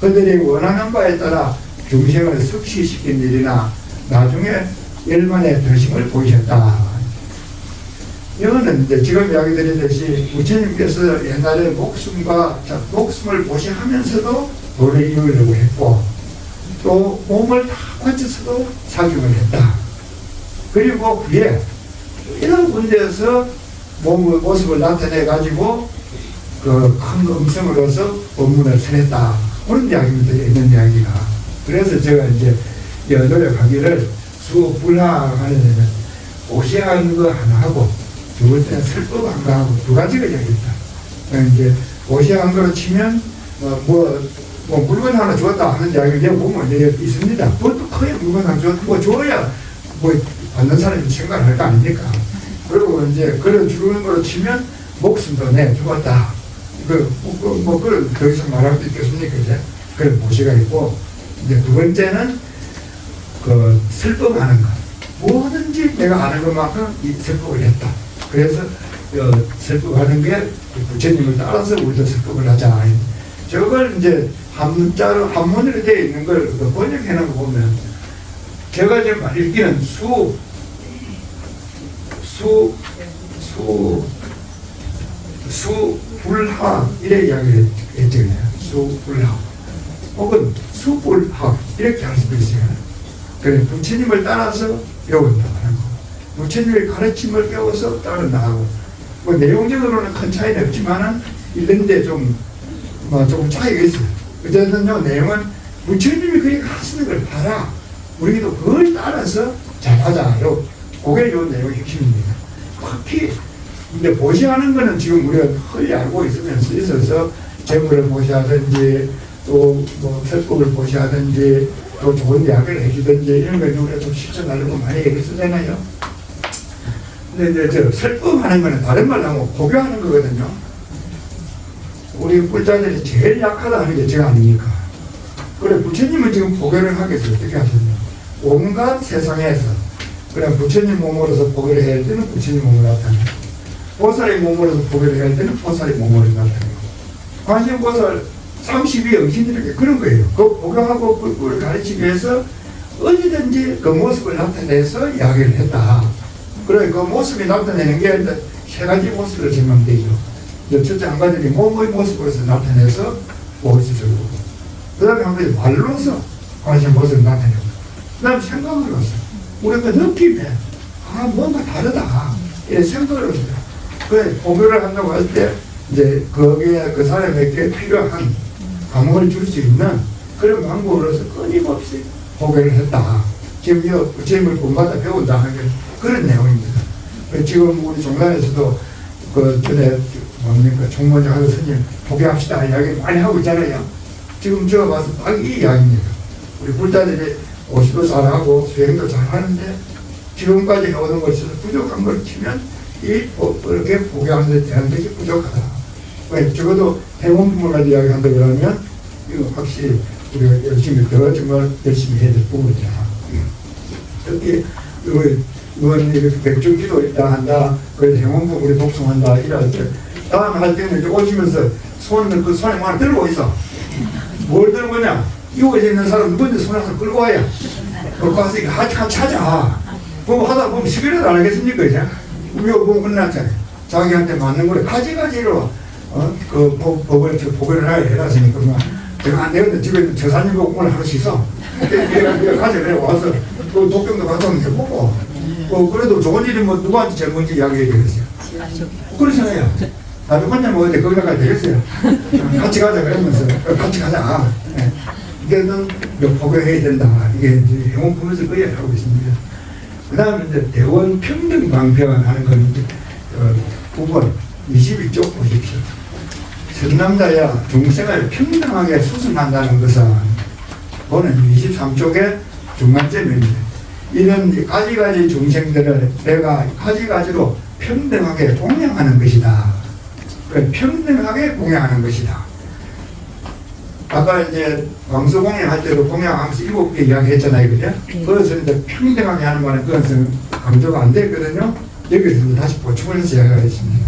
그들이 원하는 바에 따라 중생을 석시시킨 일이나 나중에 열만의德심을 보이셨다. 이거는 이제 지금 이야기 드렸듯이 부처님께서 옛날에 목숨을 보시하면서도 도를 이으려고 했고 또 몸을 다 바쳐서도 사경을 했다. 그리고 후에 이런 군데에서 몸의 모습을 나타내 가지고 그 큰 음성으로서 법문을 전했다. 그런 이야기입니다. 있는 이야기가. 그래서 제가 이제 노력하기를 수불하하는 데는 오시하는 거 하나 하고 두 번째는 설법한 거 하고 두 가지가 되겠다. 이제 오시한 거로 치면 뭐 물건 하나 주었다 하는 이야기를 보면 있습니다. 그것도 크게 물건 하나 주었다. 뭐 줘야 뭐 받는 사람이 생각을 할 거 아닙니까? 그리고 이제 그런 주는 거로 치면 목숨도 내 주었다. 뭐 그런 더 이상 말할 수 있겠습니까? 이제 그런 보시가 있고 이제 두 번째는 그 설법하는 것. 뭐든지 내가 아는 것만큼 이 설법을 했다. 그래서 설법하는 게 부처님을 따라서 우리도 설법을 하자. 저걸 이제 한문으로 되어 있는 걸 번역해 놓은 거 보면 제가 지금 읽기는 수불하 이래 이야기를 했죠. 수불하 혹은 수불하 이렇게 할 수도 있어요. 그래 부처님을 따라서 배운다는 거. 부처님의 가르침을 배워서 따라 나가고 뭐 내용적으로는 큰 차이는 없지만은 이런데 좀 차이가 있어요. 어쨌든요 내용은 부처님이 그렇게 하시는 걸 봐라. 우리도 그걸 따라서 잘하자로 그게 요 내용의 핵심입니다. 특히 근데 보시하는 거는 지금 우리가 헐리 알고 있어서 재물을 보시하든지 또 뭐 설법을 보시하든지 또 좋은 이야기를 해주든지 이런 걸 우리가 좀 실천하려고 많이 얘기 쓰잖아요. 근데 이제 설법하는 거는 다른 말로 하면 고교하는 거거든요. 우리 꿀자들이 제일 약하다 하는 게 제가 아닙니까? 그래 부처님은 지금 고교를 하겠어요. 어떻게 하셨냐? 온갖 세상에서 그래 부처님 몸으로서 보배를 해야 할 때는 부처님 몸으로 나타내고 보살의 몸으로서 보배를 해야 할 때는 보살의 몸으로 나타내고 관심보살 32 영신들에게 그런 거예요. 그 보경하고 그걸 가르치기 위해서 어디든지 그 모습을 나타내서 이야기를 했다. 그래 그 모습이 나타내는 게 세 가지 모습으로 설명되죠. 첫째 한 가지는 몸의 모습으로서 나타내서 보여주고 그 다음에 한 가지 말로서 관심보살을 나타내고 그 다음에 생각으로서 우리가 느낌에 뭔가 다르다 이런 생각으로서 그래 보배를 한다고 할 때 이제 거기에 그 사람에게 필요한 감흥을 줄 수 있는 그런 방법으로서 끊임없이 보배를 했다. 지금 이 부처님을 본받아 배운다 하는 그런 내용입니다. 지금 우리 종단에서도 그 전에 뭡니까 총무장 하는 스님 보배합시다 이야기 많이 하고 있잖아요. 지금 제가 봐서 딱 이 이야기입니다. 우리 불자들이 50도 잘하고 수행도 잘하는데 지금까지 해오는 것에서 부족한 걸 치면 이렇게 보배하는 데 대한 것이 부족하다. 왜 적어도 해원품을 가지고 이야기한다 그러면 이거 확실히 우리가 열심히 더 정말 열심히 해야 될 부분이야. 특히 이건 이렇게 백중기도 있다 한다. 그래서 해원품 우리 독송한다 이럴 때 다음 할 때는 이제 오시면서 손을 그 손에 하나 들고 있어. 뭘 들고 있냐? 이곳에 있는 사람 누구인지 손을 하나 끌고 와야. 끌고 와서 이거 같이 찾아. 그거 하다 보면 시간이라도 안 하겠습니까 이제? 우리가 보면 끝났잖아요. 자기한테 맞는 거를 가지가지로 그 법을 해놨으니까 제가 안 되는데 집에 있는 저사님 보고 오늘 하루 씻어. 내가 가져내 와서 그 독경도 갔다 오면 해보고 그래도 좋은 일이 뭐 누구한테 제일 먼저 이야기해 되겠어요. 그렇잖아요. 나도 혼자 먹을 때 거기다 가야 되겠어요. 같이 가자 그러면서 같이 가자. 이게는 포교해야 된다. 이게 이제 영웅품에서 거의 하고 있습니다. 그 다음에 이제 대원 평등 방편 하는 건 이제 9번 22쪽 보십시오. 선남자야 중생을 평등하게 수순한다는 것은 그거는 23쪽의 중간점입니다. 이런 가지가지 중생들을 내가 가지가지로 평등하게 공양하는 것이다. 평등하게 공양하는 것이다. 아까 이제 광수 공양할 때도 공양하면서 7개 이야기했잖아요, 그죠? 그래서 이제 평등하게 하는 말은 그것은 강조가 안 되거든요. 여기서 다시 보충을 해서 이야기하겠습니다.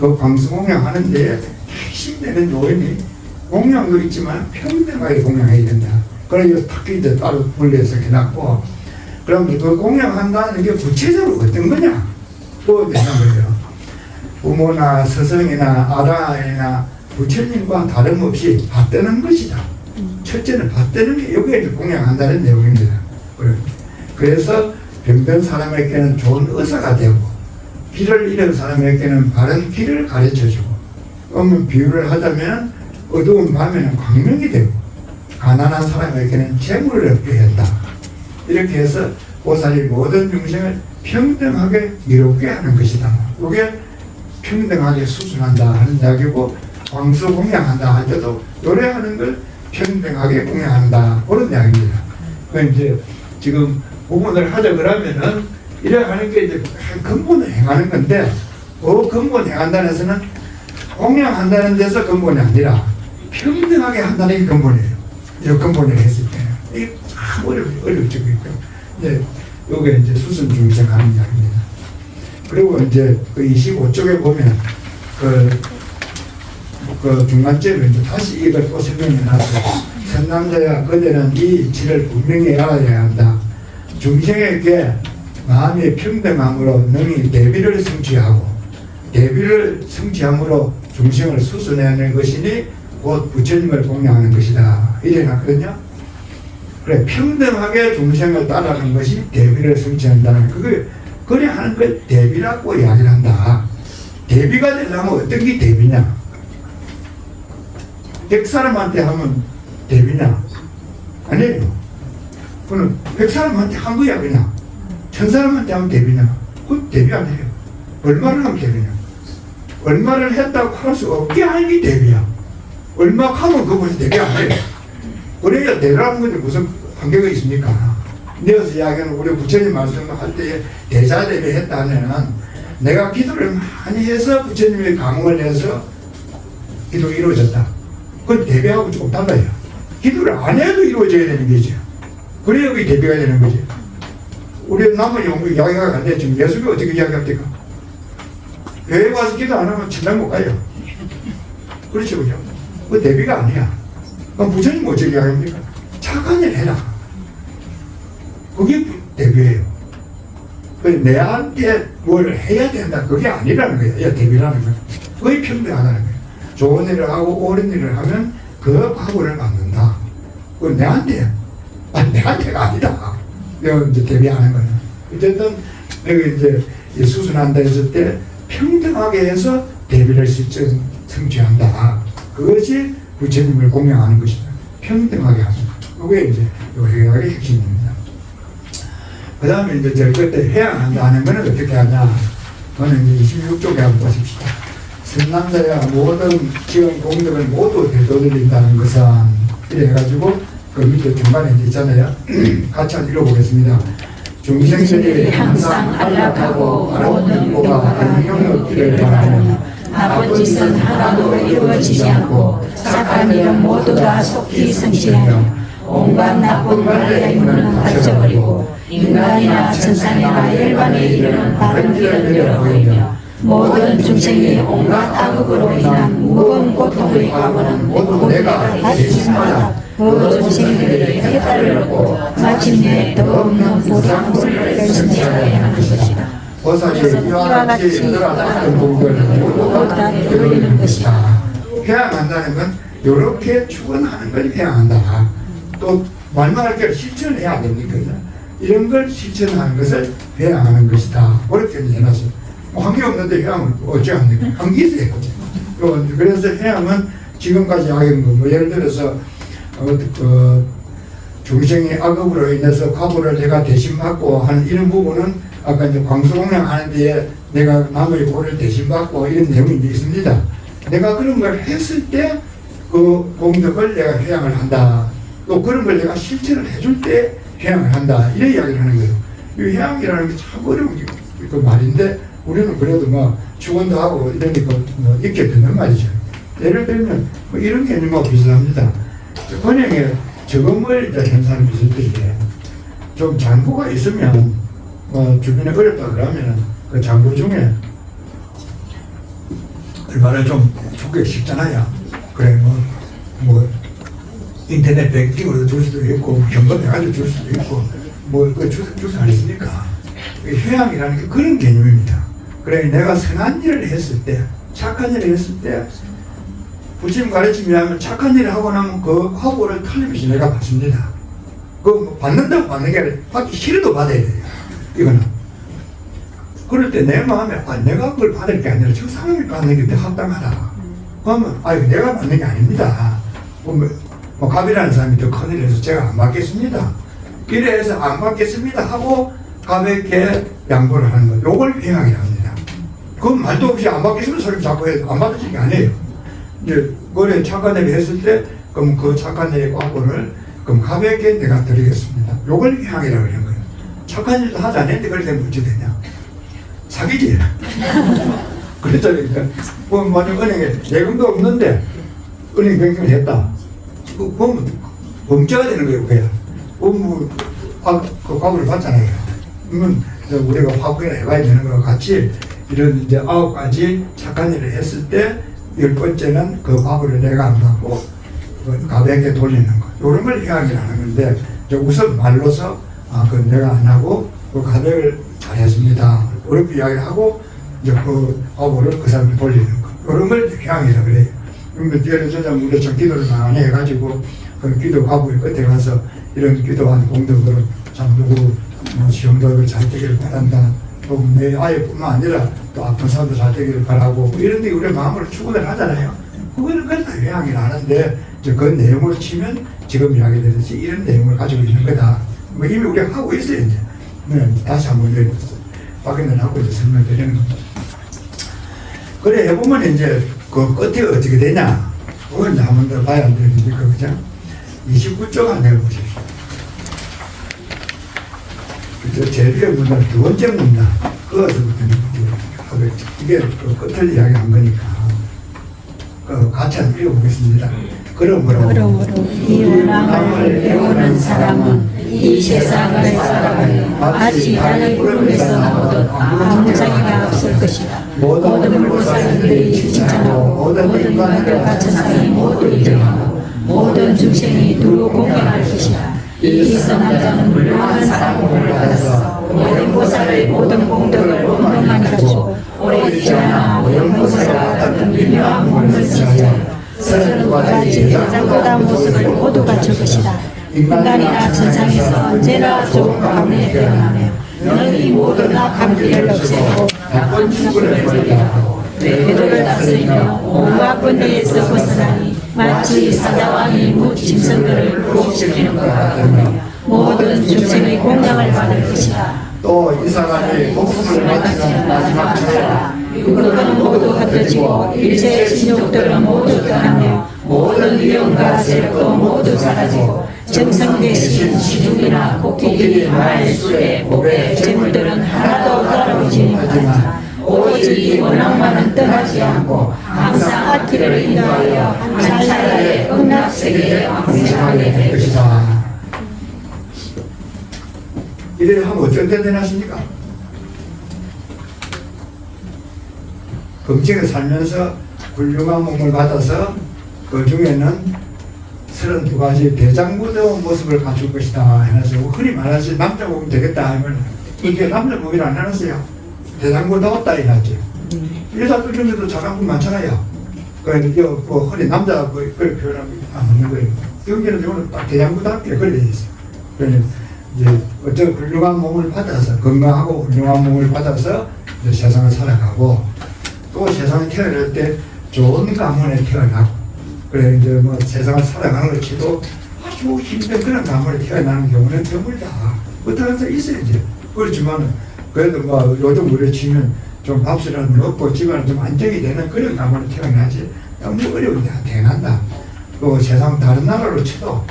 그 광수 공양하는데 핵심되는 요인이 공양도 있지만 평등하게 공양해야 된다. 그래서 특히 이제 따로 분리해서 해놨고, 그럼 그 공양한다는 게 구체적으로 어떤 거냐? 또 되는 거예요. 부모나 스승이나 아라이나 부처님과 다름없이 받드는 것이다. 첫째는 받드는 게 여기에 공양한다는 내용입니다. 그래서 병든 사람에게는 좋은 의사가 되고 길을 잃은 사람에게는 바른 길을 가르쳐주고 비유를 하자면 어두운 밤에는 광명이 되고 가난한 사람에게는 재물을 얻게 한다. 이렇게 해서 보살이 모든 중생을 평등하게 이롭게 하는 것이다. 이게 평등하게 수순한다 하는 이야기고 광수 공양한다 할 때도 노래하는 걸 평등하게 공양한다 그런 이야기입니다. 그 이제 지금 부분을 하자 그러면은 이래 하는 게 이제 근본을 행하는 건데 그 근본 행한다는 데서는 공양한다는 데서 근본이 아니라 평등하게 한다는 게 근본이에요. 이 근본을 했을 때는 이게 참 어렵죠. 이제 요게 이제 수순 중생 하는 이야기입니다. 그리고 이제 그 25쪽에 보면 그 중간쯤에 이제 다시 이걸 또 설명해 놨어요. 선남자야 그대는 이 이치를 분명히 알아야 한다. 중생에게 마음의 평등함으로 능히 대비를 성취하고 대비를 성취함으로 중생을 수순해내는 것이니 곧 부처님을 공양하는 것이다. 이래 놨거든요. 그래 평등하게 중생을 따라가는 것이 대비를 성취한다는 그걸 그래 하는 걸 대비라고 이야기를 한다. 대비가 되려면 어떤 게 대비냐? 100사람한테 하면 대비냐? 아니에요. 그는 100사람한테 한 거야 그냥. 1000사람한테 하면 대비냐? 그건 대비 아니에요. 얼마를 하면 대비냐? 얼마를 했다고 할 수 없게 하는 게 대비야. 얼마 하면 그것이 대비 아니에요. 그래야 대라는 것에 무슨 관계가 있습니까? 내어서 이야기하는 우리 부처님 말씀할 때 대자대비 했다면 내가 기도를 많이 해서 부처님의 감흥을 내서 기도가 이루어졌다. 그건 대비하고 조금 달라요. 기도를 안 해도 이루어져야 되는 거죠. 그래야 그게 대비가 되는 거죠. 우리 남은 연구 이야기가 안 돼. 지금 예수가 어떻게 이야기합니까? 교회 와서 기도 안 하면 천당 못 가요. 그렇죠, 그죠? 그 대비가 아니야. 그럼 부처님 어떻게 이야기합니까? 착한 일 해라. 그게 대비예요. 내한테 뭘 해야 된다. 그게 아니라는 거예요. 대비라는 거예요. 그게 평등하다는 거예요. 좋은 일을 하고 옳은 일을 하면 그 과보를 받는다. 그건 내한테가 아니다. 이거 이제 대비하는 거예요. 어쨌든 여기 이제 수순한다 했을 때 평등하게 해서 대비를 성취한다. 그것이 부처님을 공양하는 것이다. 평등하게 하는 것. 그게 이제 요해결의 핵심입니다. 그 다음에 이제 저 그때 해양한다 하는 거는 어떻게 하냐. 그거는 이제 26쪽에 한번 보십시다. 선남자야 모든 지은 공덕을 모두 되돌린다는 것은 이래 해가지고 그 밑에 중간에 이제 있잖아요. 같이 한번 읽어보겠습니다. 중생들이 항상 안락하고 모든 보가 안녕 얻기를 바라며 나쁜 짓은 하나도 이루어지지 않고 착한 일은 모두 다 속히 성취하며 온갖 나쁜 말의 문은 닫혀버리고 인간이나 천상이나 열반에 이르는 바른 길을 열어보이며 모든 중생이 온갖 악업으로 인한 무거운 고통의 과거는 모두 내가 받지마다 그 중생들이 해탈을 얻고 마침내 더 없는 보상을 결심하게 하는 것이다. 보살이 이와 같이 어떤 복을 모두 다 되돌리는 것이다. 회양한다는 건 이렇게 축원하는 걸 회양한다. 또 말만 게 실천해야 됩니까? 이런 걸 실천하는 것을 회양하는 것이다. 그렇게 해놨어요. 한게 없는데 회양을 어찌 합니까? 한 게 있어요. 그래서 회양은 지금까지 하긴 뭐 예를 들어서 중생의 악업으로 인해서 과보를 내가 대신 받고 하는 이런 부분은 아까 이제 광수공양 하는데 내가 남의 고를 대신 받고 이런 내용이 있습니다. 내가 그런 걸 했을 때 그 공덕을 내가 회양을 한다. 또 그런 걸 내가 실천을 해줄 때 회양을 한다. 이런 이야기를 하는 거예요. 이 회양이라는 게 참 어려운 그 말인데 우리는 그래도 뭐 축원도 하고 이러니까 뭐 익게 듣는 말이죠. 예를 들면 뭐 이런 개념하고 비슷합니다. 번영에 저건물 이제 현상 비슷한데 좀 장부가 있으면 주변에 어렵다 그러면 그 장부 중에 얼마나 좀 주기 쉽잖아요. 그래 뭐 인터넷 뱅킹으로 줄 수도 있고 현금해가지고 줄 수도 있고 뭐그 줄수 안 있으니까 회양이라는 게 그런 개념입니다. 그래 내가 선한 일을 했을 때 착한 일을 했을 때 부처님 가르침이 하면 착한 일을 하고 나면 그 화보를 틀림없이 내가 받습니다. 그 받는다고 받는 게 아니라 받기 싫어도 받아야 돼요. 이거는 그럴 때 내 마음에 내가 그걸 받을 게 아니라 저 사람이 받는 게 더 합당하다. 그러면 내가 받는 게 아닙니다. 뭐 갑이라는 사람이 더 큰일을 해서 제가 안 받겠습니다. 이래 해서 안 받겠습니다 하고 가볍게 양보를 하는 거. 요걸 회양이라 합니다. 그건 말도 없이 안 받겠습니다 소리 자꾸 해서 안 받으시는 게 아니에요. 이제 거래 착한 일을 했을 때 그럼 그 착한 일의 과보를 그럼 가볍게 내가 드리겠습니다. 요걸 회양이라고 하는 거예요. 착한 일도 하지 않는데 그럴 때 어찌 되냐? 사기지. 그랬잖아요. 뭐 만약 은행에 예금도 없는데 은행 변경을 했다. 그러면 범죄가 되는 거예요. 그야. 그 과보를 받잖아요. 그러면 우리가 화보를 해봐야 되는 거와 같이 이런 이제 9가지 착한 일을 했을 때 10번째는 그 과보를 내가 안 받고 가볍게 돌리는 거. 이런 걸 회양이라는 건데 우선 말로서 그 내가 안 하고 그 가벽을 잘했습니다. 그렇게 이야기를 하고 이제 그 과보를 그 사람이 돌리는 거. 이런 걸 회양이라고 그래요. 그러면 예를 들자면 우리가 좀 기도를 많이 해가지고 그 기도 과보의 끝에 가서 이런 기도한 공덕으로 참 누구 시험도 잘 되기를 바란다. 또 내 아이뿐만 아니라 또 아픈 사람도 잘 되기를 바라고 뭐 이런 데 우리 마음으로 축원을 하잖아요. 그거는 그걸 다 회양이 하는데 그 내용으로 치면 지금 이야기드렸듯이 이런 내용을 가지고 있는 거다. 뭐 이미 우리가 하고 있어요 이제. 네, 다시 한번 박근혜 하고 이제 설명드리는 겁니다. 그래 해보면 이제 그 끝이 어떻게 되냐? 그건 이제 한 번 더 봐야 안 되니까 그죠? 29쪽 안내를 보십시오. 제일 위에 문단 두 번째 문단 그것부터 하겠죠. 이게 그 끝을 이야기한 거니까 같이 한번 읽어보겠습니다. 그러므로 이 원함을 배우는 사람은 이 세상을 살아가며 마치 달의 구름에서 나오듯 아무 장애가 없을 것이다. 모든 불보살들이 칭찬하고 모든 인간들과 천상이 모두 인정하고 모든 중생이 두루 공경할 것이다. 이 선한 자는 훌륭한 사랑을 받아서 모든 보살의 모든 공덕을 분명하게 갖추고 오래 지어나 영보살과 같은 미묘한 몸을 지어 32가지 여자보다 모습을 모두 갖출 것이다. 인간이나 천상에서 언제나 좋은 가문에 태어나며 너희 모두 악한 길을 없애고 나쁜 충고를 버리라고 궤도를 다스리며 온갖 번뇌에서 벗어나니 마치 사자왕이 무짐승들을 구속시키는 것 같으며 모든 중생의 공양을 받을 것이다. 또 이사간이 목숨을 바치는 마지막 차야 육은 모두 흩어지고 일체 신욕들은 모두 떠나며 모든 위험과 세력도 모두 사라지고 정성 대신 시중이나 코끼리, 말, 수레, 목에 재물들은 하나도 따라오지 못하지만 오직 오직 원악만은 떠나지 않고 항상 앞길을 인도하여 한 찰나에 극락세계에 왕생하게 될 것이다. 이래 하면 어떤 때 되나십니까? 금식에 살면서 훌륭한 몸을 받아서 그 중에는 32가지 대장부다운 모습을 갖출 것이다 해서 흔히 말하지 남자 몸이 되겠다 하면 이게 남자 몸이라 안 해놨어요. 대장부다웠다 이랬지. 여자들 중에도 자랑분 많잖아요. 그 허리 남자 그걸 표현하고 안 하는 거예요. 여기는 이거는 딱 대장부답게 그래 있어요. 그래서 이제 어떤 훌륭한 몸을 받아서 건강하고 훌륭한 몸을 받아서 이제 세상을 살아가고 또 세상에 태어날 때 좋은 가문에 태어나고 그래 이제 뭐 세상을 살아가는 걸 치도 아주 힘든 그런 가문에 태어나는 경우는 드물다. 어떤 사람 있어야지. 그렇지만 그래도 뭐 요즘 우리 치면 좀 밥술을 먹고 집안은 좀 안정이 되는 그런 가문에 태어나지 너무 어려운데 안 태어난다. 또 세상 다른 나라로 치도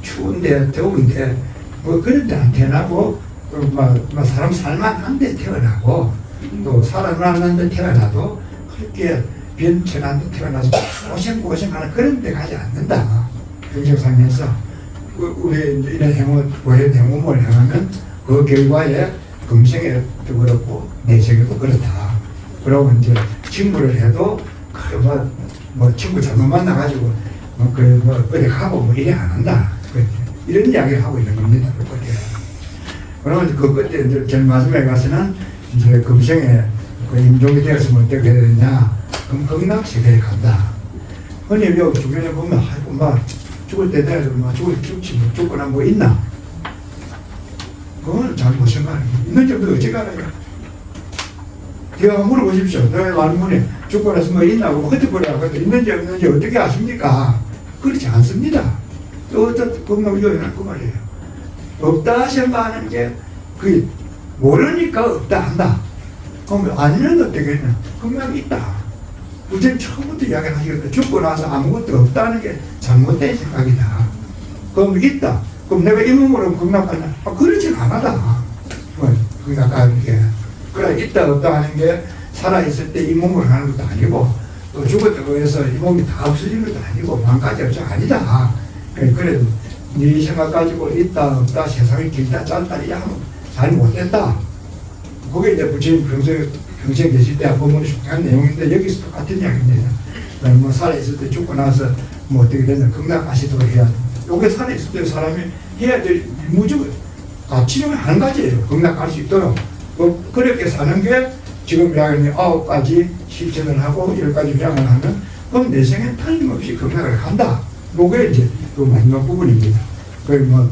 추운데 더운데 뭐 그런 데 안 태어나고 뭐 사람 살만한 데 태어나고 또 살아나는 데 태어나도 그렇게 변천한 데 태어나서 고생하는 그런 데 가지 않는다. 경쟁상에서 우리 이제 이런 행운을 행하면 그 결과에 금생에도 그렇고 내생에도 그렇다. 그러고 이제 친구를 해도 뭐 친구 잘못 만나가지고 어디 가고 뭐 이래 안 한다. 이런 이야기를 하고 있는 겁니다. 그러면 그 끝에 이제 제일 마지막에 가서는 이제 금생에 그 임종이 되었으면 어떻게 해야 되냐? 그럼 극락세계에 간다. 흔히 여기 주변에 보면 아이고 막 죽을 때 돼서 막 죽지 죽거나 뭐 있나? 그건 잘 못 생각해요. 있는지 없는지 어찌 알아요? 제가 물어보십시오. 너의 많은 분이 죽고 나서 뭐 있나고 흩어버리라고 해도 있는지 없는지 어떻게 아십니까? 그렇지 않습니다. 또 어떤 극락이 요인할 그 말이에요. 없다 생각하는 게 그게 모르니까 없다 한다. 그럼 아니면 어떻게 했냐? 극락이 있다. 우선 처음부터 이야기를 하시거든요. 죽고 나서 아무것도 없다는 게 잘못된 생각이다. 그럼 있다. 그럼 내가 이 몸으로 극락 가냐? 그렇진 않아다. 극락 가는 게. 그래, 있다, 없다 하는 게 살아있을 때 이 몸으로 하는 것도 아니고, 또 죽었다고 해서 이 몸이 다 없어지는 것도 아니고, 망까지 없어 아니다. 그래도 네 생각 가지고 있다, 없다, 세상이 길다, 짧다, 이 하면 잘 못됐다. 그게 이제 부처님 평소에 계실 때 본문이 속한 내용인데 여기서 똑같은 이야기입니다. 뭐 살아있을 때 죽고 나서 뭐 어떻게 되냐 극락 가시도록 해야 돼. 요게 살아있을 때 사람이 해야 될 무조건 가치는 한 가지예요. 극락 갈 수 있도록. 그렇게 사는 게 지금 이야기는 9가지 실천을 하고 10가지 회양을 하면 그럼 내 생에 틀림없이 극락을 간다. 요게 이제 그 마지막 부분입니다. 그리고 뭐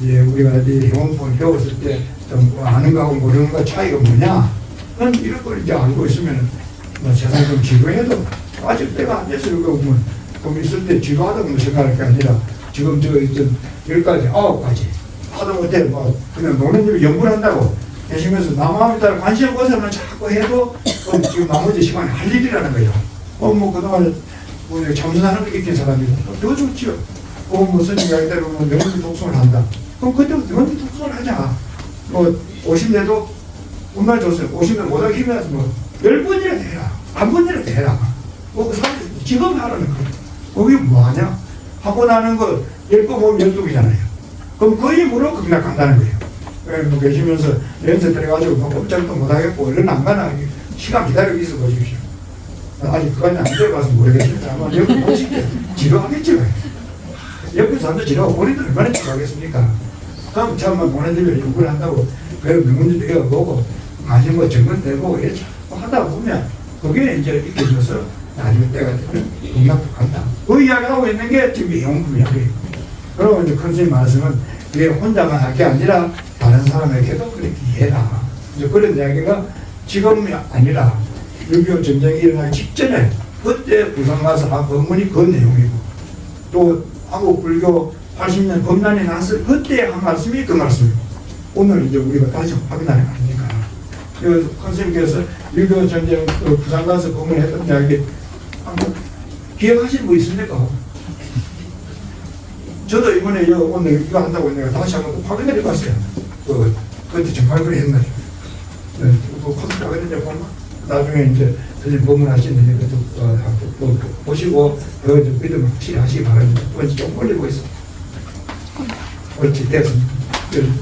이제 우리가 이 행원법을 배웠을 때 좀 아는 거하고 모르는 거 차이가 뭐냐? 그건 이런 걸 이제 알고 있으면 뭐 세상 좀 지도해도 빠질 때가 안 돼서 이거 보면 좀 있을 때 지도하다고 생각할 게 아니라 지금 저 10가지, 9가지 하다못해 뭐 그냥 노는 일을 연구를 한다고 계시면서 남한에 따라 관심 없어서는 자꾸 해도 지금 나머지 시간에 할 일이라는 거예요. 뭐 그동안 뭐 참선하는 거 익힌 사람이 더 좋지요. 무슨 이야기대로 뭐 명문지 독송을 한다. 그럼 그때부터 명문지 독송을 하자. 뭐 50대도 정말 좋습니다. 50대 못하기 힘들어서 뭐 10번이라도 해라. 한 번이라도 해라. 뭐 지금 하라는 거. 그게 뭐하냐? 하고 나는 거 10번 보면 12개잖아요. 그럼 그 힘으로 극락 간다는 거예요. 뭐 계시면서 연세 들어가지고 뭐 꼼짝도 못하겠고 얼른 안 가나 시간 기다리고 있어 보십시오. 아직 그까지 안 들어가서 모르겠습니다. 아마 옆에 모시게 지루하겠죠. 옆에 사람도 지루하고 본인도 얼마나 지루하겠습니까? 그럼 참만 보내주면 연구를 한다고 그래도 명문지도 해보고 아직 뭐 정근되고 이렇게 하다 보면 그게 이제 익혀져서 나중에 때가 되면 극락도 간다. 그 이야기하고 있는 게 지금 영웅 이야기예요. 그러고 이제 컨셉 말씀은 그게 혼자만 할 게 아니라 다른 사람에게도 그렇게 이해해라. 이제 그런 이야기가 지금이 아니라 6.25 전쟁이 일어나기 직전에 그때 부산 가서 한 법문이 그 내용이고 또 한국 불교 80년 범난이 났을 그때 한 말씀이 그 말씀이고 오늘 이제 우리가 다시 확인하는 거 아닙니까? 그 선생님께서 6.25 전쟁 부산 가서 법문했던 이야기 한번 기억하시는 분 있습니까? 저도 이번에 오늘 이거 한다고 내가 다시 한번 확인해 봤어요. 그때 정말 그래 했나요? 그 컴퓨터 어딘지 보면 나중에 이제 선생님 법문하시는데 그것도 보시고 더 믿음 확실히 하시기 바랍니다. 왠지 좀 올리고 있어. 옳지, 됐습니다.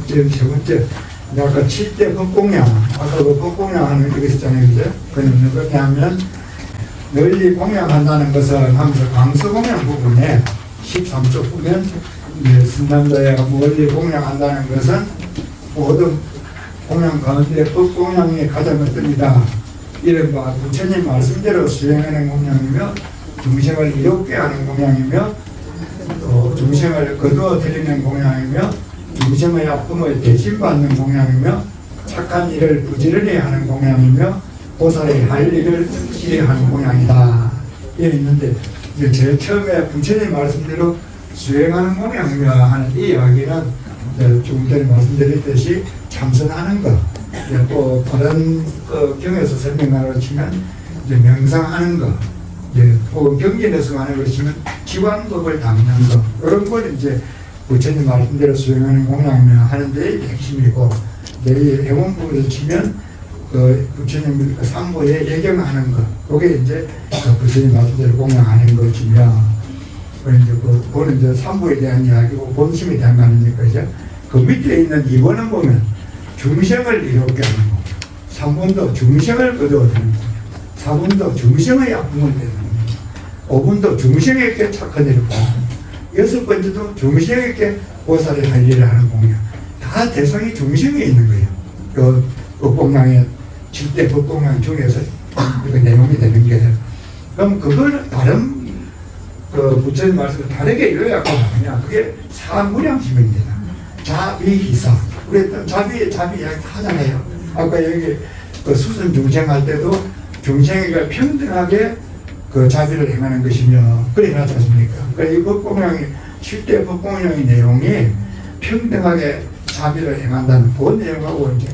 지금 세 번째. 아까 7대 법공양, 아까 그 법공양 하는 게 있었잖아요, 그죠? 그건 어떻게 하면 널리 공양한다는 것은 하면서 강서공양 부분에 13조 보면 승남자에 멀리 공양한다는 것은 모든 공양 가운데 법공양이 가장 어떻습니다. 이른바 부처님 말씀대로 수행하는 공양이며 중생을 이롭게 하는 공양이며 또 중생을 거두어 드리는 공양이며 중생의 아픔을 대신받는 공양이며 착한 일을 부지런히 하는 공양이며 보살의 할 일을 확실히 하는 공양이다. 이게 있는데 이제 제일 처음에 부처님 말씀대로 수행하는 공양이며 하는 이 이야기는 조금 전에 말씀드렸듯이 참선하는 것, 또 다른 경에서 설명하라고 치면 이제 명상하는 것, 혹은 경전에서 하는 것이면 기관법을 닦는 것, 이런 걸 이제 부처님 말씀대로 수행하는 공양이며 하는데 이게 핵심이고, 내일 해원법에서 치면 부처님 삼보에 예경하는 것, 그게 이제 부처님 말씀대로 공양하는 것이며, 이제 그거는 이제 삼보에 대한 이야기고 본심에 대한 거 아닙니까? 이제 그 밑에 있는 2번은 보면 중생을 이롭게 하는 거, 3번도 중생을 거두어드리는 거, 4번도 중생의 아픔을 대는 거, 5번도 중생에게 착한 일을 보는 거, 6번째도 중생에게 보살의 할 일을 하는 공양. 다 대상이 중생에 있는 거예요. 그 법공양의 7대 법공양 중에서 그 내용이 되는 게. 그럼 그걸 다른 부처님 말씀을 다르게 요약하고 나면 그게 사무량심입니다. 자비희사. 우리 자비 이야기 다 하잖아요. 아까 여기 수선 중생 할 때도 중생에게 평등하게 자비를 행하는 것이며 그래 놨지 않습니까? 그러니까 이 법공양이 7대 법공양의 내용이 평등하게 자비를 행한다는 그 내용하고 이제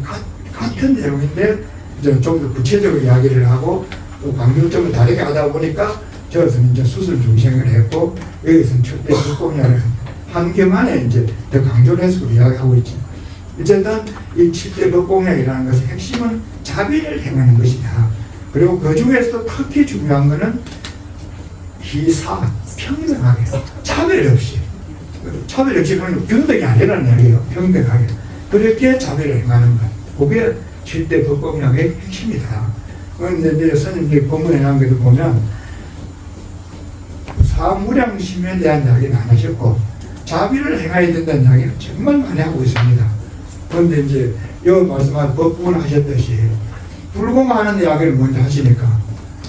같은 내용인데 이제 좀 더 구체적으로 이야기를 하고 또 강조점을 다르게 하다 보니까 저것은 이제 수술 중생을 했고 여기서는 7대 법공양을 한 개만에 이제 더 강조를 해서 이야기하고 있죠. 어쨌든 이 7대 법공양이라는 것의 핵심은 자비를 행하는 것이다. 그리고 그 중에서도 특히 중요한 것은 희사, 평등하게, 차별 없이 그러면 평등이 아니라는 얘기예요. 평등하게. 그렇게 자비를 행하는 것. 그게 7대 법공양의 핵심이다. 그런데 이제 스님들이 법문에 나온 것도 보면 사무량심에 대한 이야기는 안 하셨고 자비를 행해야 된다는 이야기는 정말 많이 하고 있습니다. 그런데 이제 여기 말씀한 법문 하셨듯이 불공하는 이야기를 먼저 하시니까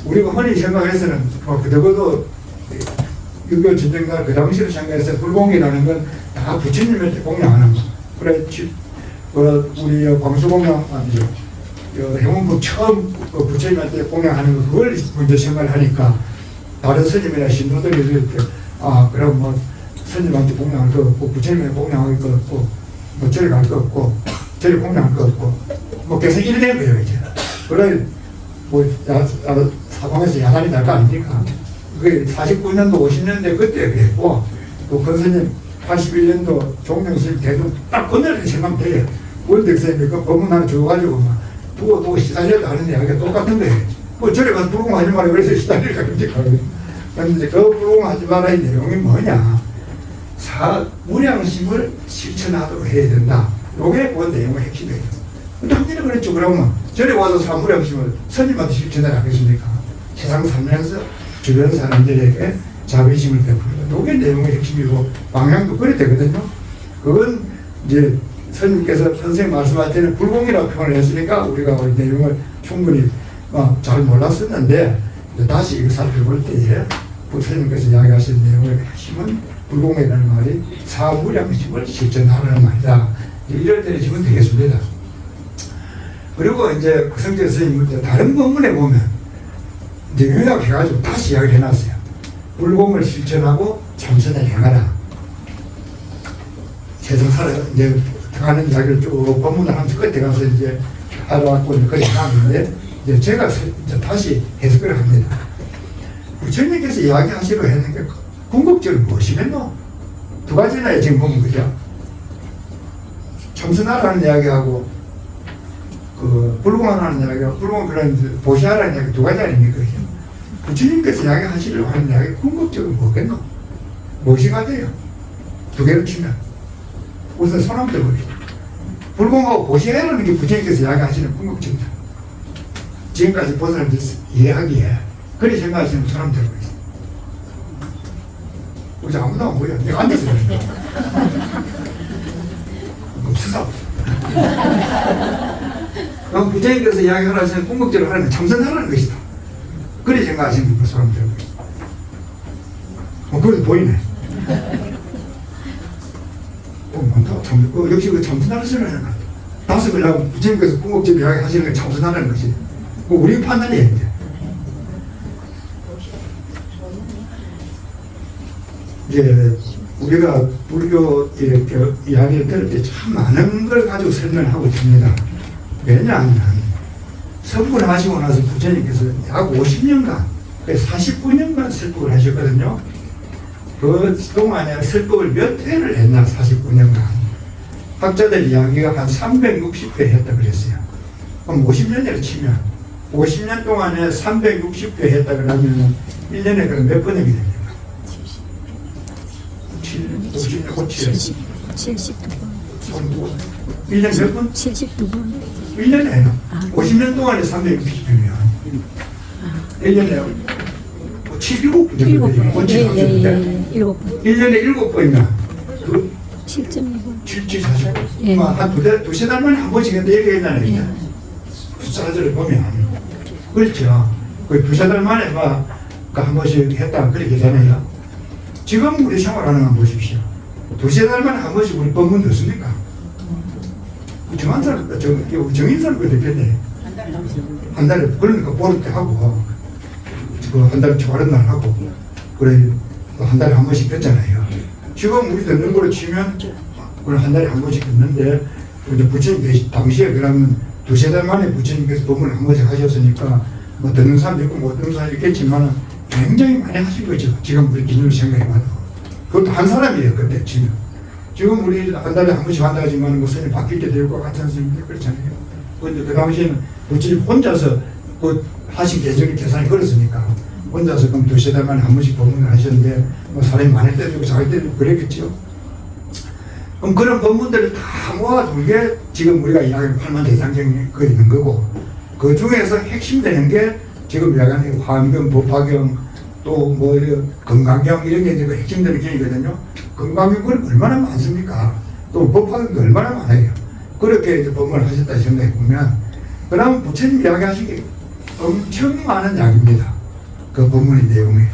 우리가 흔히 생각해서는 그때도 6.25 전쟁날 그 당시로 생각해서 불공이라는 건 다 부처님한테 공양하는 거. 그래 우리 광수공양 아니죠. 해원부 처음 부처님한테 공양하는 거 그걸 먼저 생각을 하니까 다른 스님이나 신도들이 이럴 때 그럼 뭐 스님한테 공양할 거 없고 부처님한테 공양할 거 없고 뭐 저리 갈 거 없고 저리 공양할 거 없고 뭐 계속 이래 거예요 이제. 그래 뭐 사방에서 야단이 날 거 아닙니까? 그게 49년도 50년대 그때 그랬고 또 그 스님 81년도 종명 스님 대중 딱 그날에 생각하면 돼요. 원택 스님이 그 법문 하나 줘가지고 막 두고 시달려도 하는 이야기가 똑같은 거예요. 뭐 저리 가서 불공하지 마라 그래서 시달릴 겁니까? 그런데 그 불공하지 마라의 내용이 뭐냐? 사무량심을 실천하도록 해야 된다. 요게 그 내용의 핵심이에요. 당연히 그랬죠. 그러면 저리 와서 사무량심을 스님한테 실천을 하겠습니까? 세상 살면서 주변 사람들에게 자비심을 베푸는 요게 내용의 핵심이고 방향도 그래 되거든요. 그건 이제 스님께서 선생님 말씀할 때는 불공이라고 표현을 했으니까 우리가 그 내용을 충분히 잘 몰랐었는데 다시 이거 살펴볼 때에 스님께서 이야기하신 내용의 핵심은 불공이라는 말이 사무량심을 실천하라는 말이다. 이럴 때 지면 되겠습니다. 그리고 이제 성재 스님 다른 본문에 보면 이제 요약해가지고 다시 이야기를 해놨어요. 불공을 실천하고 참선을 행하라. 세상 살아 이제 하는 이야기를 쭉 본문을 하면서 끝에 가서 이제 알아왔고 그렇게 해놨는데 이제 제가 이제 다시 해석을 합니다. 부처님께서 이야기하시려고 했는 게 궁극적으로 무엇이겠노? 두 가지나 지금 보면 그죠? 참선하라는 이야기하고 그 불공하는 이야기가 불공 그런 보시하라는 이야기 두 가지 아닙니까? 부처님께서 이야기하시려고 하는 이야기 궁극적으로 뭐겠노? 무엇이 같아요? 두 개를 치면 우선 손함 들어버리죠. 불공하고 보시하라는 게 부처님께서 이야기하시는 궁극적이다. 지금까지 본 사람들 이해하기에 그리 생각하시는 손함 들어버리죠. 우리 아무도 안 보여. 내가 앉아서 그래. 없어서. 그럼 부처님께서 이야기하시는 궁극적으로 하는 건 참선하라는 것이다. 그리 생각하시는 그 사람들. 그래도 보이네. 많다. 역시 그 참선하는 소리를 하는 것 같아. 다섯 그냥 부처님께서 궁극적으로 이야기하시는 건 참선하는 것이. 우리 판단이에요, 이제. 이제 우리가 불교 이렇게 이야기를 들을 때 참 많은 걸 가지고 설명을 하고 있습니다. 왜냐하면 설법하시고 나서 부처님께서 약 50년간 49년간 설법을 하셨거든요. 그 동안에 설법을 몇 회를 했나 49년간 학자들 이야기가 한 360회 했다 그랬어요. 그럼 50년을 치면 50년 동안에 360회 했다 그러면 1년에 그럼 몇 번역이 됩니까? 50년 72번. 1년 몇 번? 72번. 1년에요. 50년 동안에 360회면 1년에 7번 정도 되죠. 1년에 7번이면 7.2번. 740번. 한 두세 달 만에 한 번씩 했다 얘기했잖아요. 숫자들을 보면. 그렇죠. 그 두세 달 만에 한 번씩 했다 그렇게 되잖아요. 지금 우리 생활하는 거 보십시오. 두세 달 만에 한 번씩 우리 법문 듣습니까? 정한 사람, 정인 사람 그 대표네. 한 달에, 그러니까 보름 때 하고, 한 달에 초하는 날 하고, 그래, 한 달에 한 번씩 듣잖아요. 지금 우리 듣는 거로 치면, 그걸 한 달에 한 번씩 듣는데, 이제 부처님 당시에 그러면 두세 달 만에 부처님께서 법문을 한 번씩 하셨으니까, 뭐 듣는 사람도 있고 못 듣는 사람도 있겠지만, 굉장히 많이 하신 거죠. 지금 우리 기준으로 생각해봐도. 그것도 한 사람이에요, 그때 지금. 지금 우리 한 달에 한 번씩 한다 하지만 뭐 선생님 바뀔 때 될 것 같은 선생님들 그렇잖아요. 그런데 그 당시에는 부처님 혼자서 그 하신 계산이 그렇으니까 혼자서 그럼 두세 달 만에 한 번씩 법문을 하셨는데 뭐 사람이 많을 때도 있고 작을 때도 있고 그랬겠죠. 그럼 그런 법문들을 다 모아둔 게 지금 우리가 이야기하는 8만 대상경이 있는 거고 그 중에서 핵심되는 게 지금 이야기하는 화엄경, 법화경 또 뭐 건강경 이런 게 이제 그 핵심되는 경이거든요. 건강경은 얼마나 많습니까? 또 법화경도 얼마나 많아요. 그렇게 이제 법문을 하셨다 생각해 보면 그다음 부처님 이야기하시기 엄청 많은 약입니다. 그 법문의 내용이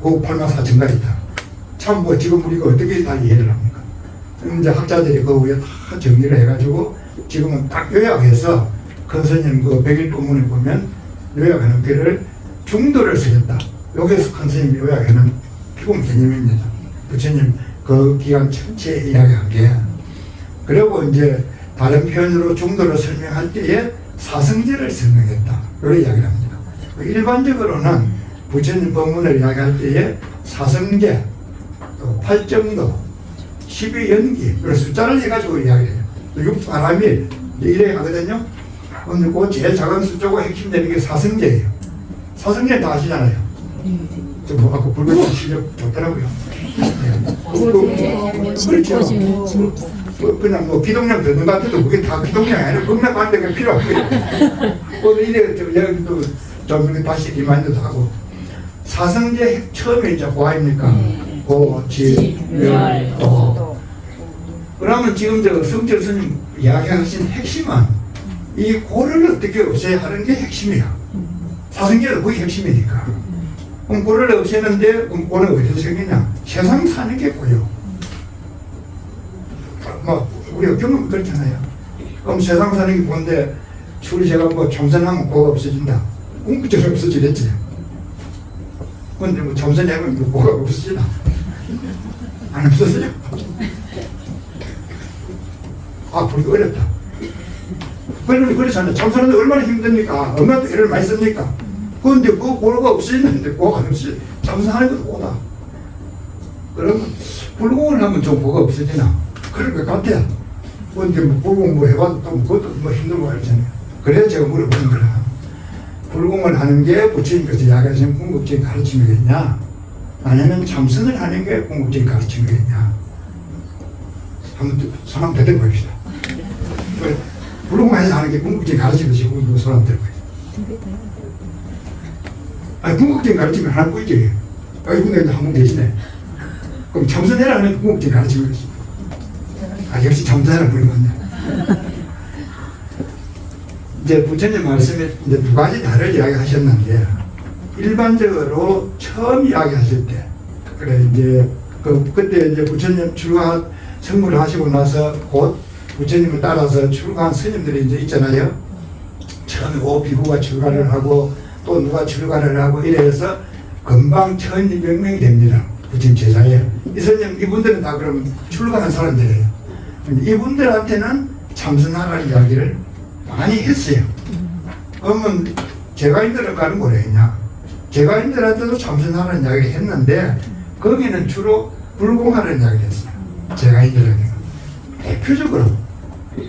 그 8만 4천 가지다. 참 뭐 지금 우리가 어떻게 다 이해를 합니까? 이제 학자들이 그 위에 다 정리를 해가지고 지금은 딱 요약해서 큰 스님 그 100일 법문을 보면 요약하는 글을 중도를 쓰셨다. 여기서 큰 스님이 요약하는 기본 개념입니다. 부처님 그 기간 전체에 이야기한 게. 그리고 이제 다른 표현으로 중도를 설명할 때에 사성제를 설명했다. 이렇게 이야기를 합니다. 일반적으로는 부처님 법문을 이야기할 때에 사성제, 또 팔정도, 12연기, 그런 숫자를 해가지고 이야기해요. 6바라밀, 이래 하거든요. 근데 그 제일 작은 숫자고 핵심되는 게 사성제예요. 사성제 다 아시잖아요. 뭐 아까 불교 실력 좋더라고요. 그렇죠. 그냥 뭐 기동량 듣는 것 같아도 그게 다 기동량이 아니라 겁나 관대가 필요 없고요. 이래 여기도 좀 다시 리마인드도 하고 사성제 처음에 이제 뭐입니까? 고, 지, 멸, 도. 그러면 지금 저 성철 스님 이야기하신 핵심은 이 고를 어떻게 없애야 하는 게 핵심이야. 사성제도 그게 핵심이니까. 그럼 고를 없애는데 그럼 고는 어디서 생기냐? 세상 사는 게 고요. 뭐 우리가 경험 그렇잖아요. 그럼 세상 사는 게 고인데 제가 뭐 참선하면 고가 없어진다. 궁극적으로 없어지겠지. 근데 뭐 참선하면 뭐 고가 없어지나? 안 없어져요. 아, 그게 어렵다. 그러면 그렇잖아요. 참선하는데 얼마나 힘듭니까? 얼마나 애를 많이 씁니까? 그런데 그 고가 없어지는데 고가 없어지. 참선하는 것도 고다. 그러면 불공을 하면 좀 고가 없어지나? 그럴 것 같아요. 그런데 뭐 불공 뭐 해봐도 또 그것도 뭐 힘들고 그러잖아요. 그래서 제가 물어보는 거라. 불공을 하는 게 부처님께서 이야기하신 궁극적인 가르침이겠냐? 아니면 참선을 하는 게 궁극적인 가르침이겠냐? 한번 손 한번 대들어 봅시다. 불공에서 하는 게 궁극적인 가르침이지, 손 한번 대들어 봅시다. 아니, 궁극적인 가르침이 하나뿐이지. 이분들 한번 계시네. 그럼 참선해라는 게 궁극적인 가르침이지. 역시 참선해라 분이 맞네. 이제 부처님 말씀에 이제 두 가지 다른 이야기 하셨는데, 일반적으로 처음 이야기하실 때, 그래, 이제, 그때 이제 부처님 출가 성불을 하시고 나서 곧 부처님을 따라서 출가한 스님들이 이제 있잖아요. 처음에 비구가 출가를 하고, 또 누가 출가를 하고 이래서 금방 1200명이 됩니다. 부처님 제자에. 이 스님, 이분들은 다 그럼 출가한 사람들이에요. 이분들한테는 참선하라는 이야기를 많이 했어요. 그러면 제가인들은 가는 거랬냐? 제가인들한테도 참선하라는 이야기를 했는데 거기는 주로 불공하라는 이야기를 했어요. 제가인들에게 대표적으로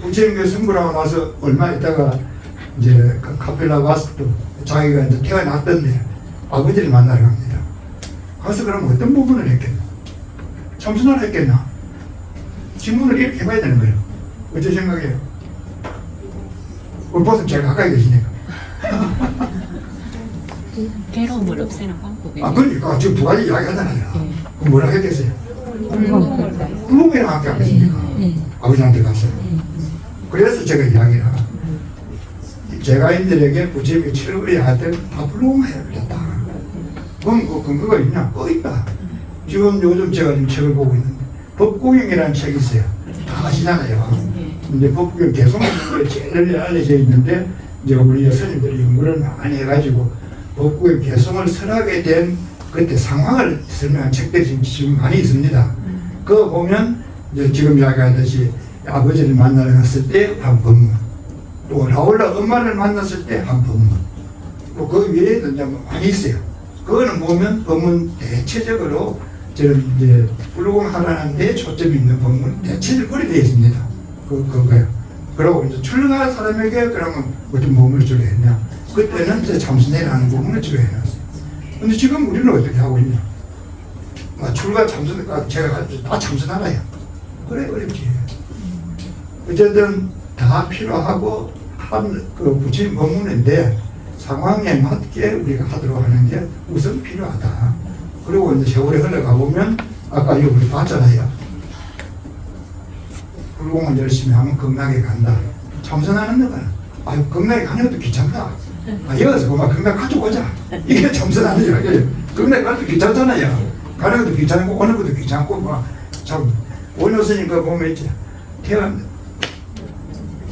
부처님께서 성불하고 나서 얼마 있다가 이제 카펠라 가서 또 자기가 이제 태어났던데 아버지를 만나러 갑니다. 가서 그럼 어떤 부분을 했겠나? 참선을 했겠나? 질문을 이렇게 해봐야 되는 거예요. 어째 생각해요? 보통 제가 가까이 계시니까. 괴로움을 없애는 방법이. 그러니까 지금 두 가지 이야기 하잖아요. 그럼 뭐라 했겠어요? 불공이랑 함께 하겠습니까? 아버지한테 가서. 그래서 제가 이야기를 하고, 제가인들에게 부처님이 철거리 할때 다 불공해야 되겠다. 그럼 그 근거가 있냐? 있다. 지금 요즘 제가 지금 책을 보고 있는데, 법구경이라는 책이 있어요. 다 아시잖아요. 이제 법구경 개성이 제일 알려져 있는데, 이제 우리 스님들이 연구를 많이 해가지고, 법구경 개성을 설하게 된 그때 상황을 설명한 책들이 지금 많이 있습니다. 그거 보면, 이제 지금 이야기하듯이 아버지를 만나러 갔을 때 한 법문, 또 라올라 엄마를 만났을 때 한 법문, 또 그 위에도 이제 많이 있어요. 그거는 보면 법문 대체적으로 저는 이제 불공하라는 데 초점이 있는 법문 대체적으로 되어 있습니다. 그거요. 그리고 이제 출가한 사람에게 그러면 어떤 법문을 주려 했냐? 그때는 이제 참선이라는 법문을 주려 해놨어요. 근데 지금 우리는 어떻게 하고 있냐? 출가 참선, 제가 다 참선하라요. 그래, 어렵지. 어쨌든 다 필요하고 그 부처님 법문인데 상황에 맞게 우리가 하도록 하는 게 우선 필요하다. 그리고 이제 세월이 흘러가 보면 아까 이거 우리 봤잖아요. 불공을 열심히 하면 극락에 간다. 참선하는 데가 극락에 가는 것도 귀찮다. 여기서 그만 극락 가져오자. 이게 참선하는 이야기예요. 극락에 가는 것도 귀찮잖아요. 가는 것도 귀찮고 오는 것도 귀찮고 참 원효스님 그 보면 있지.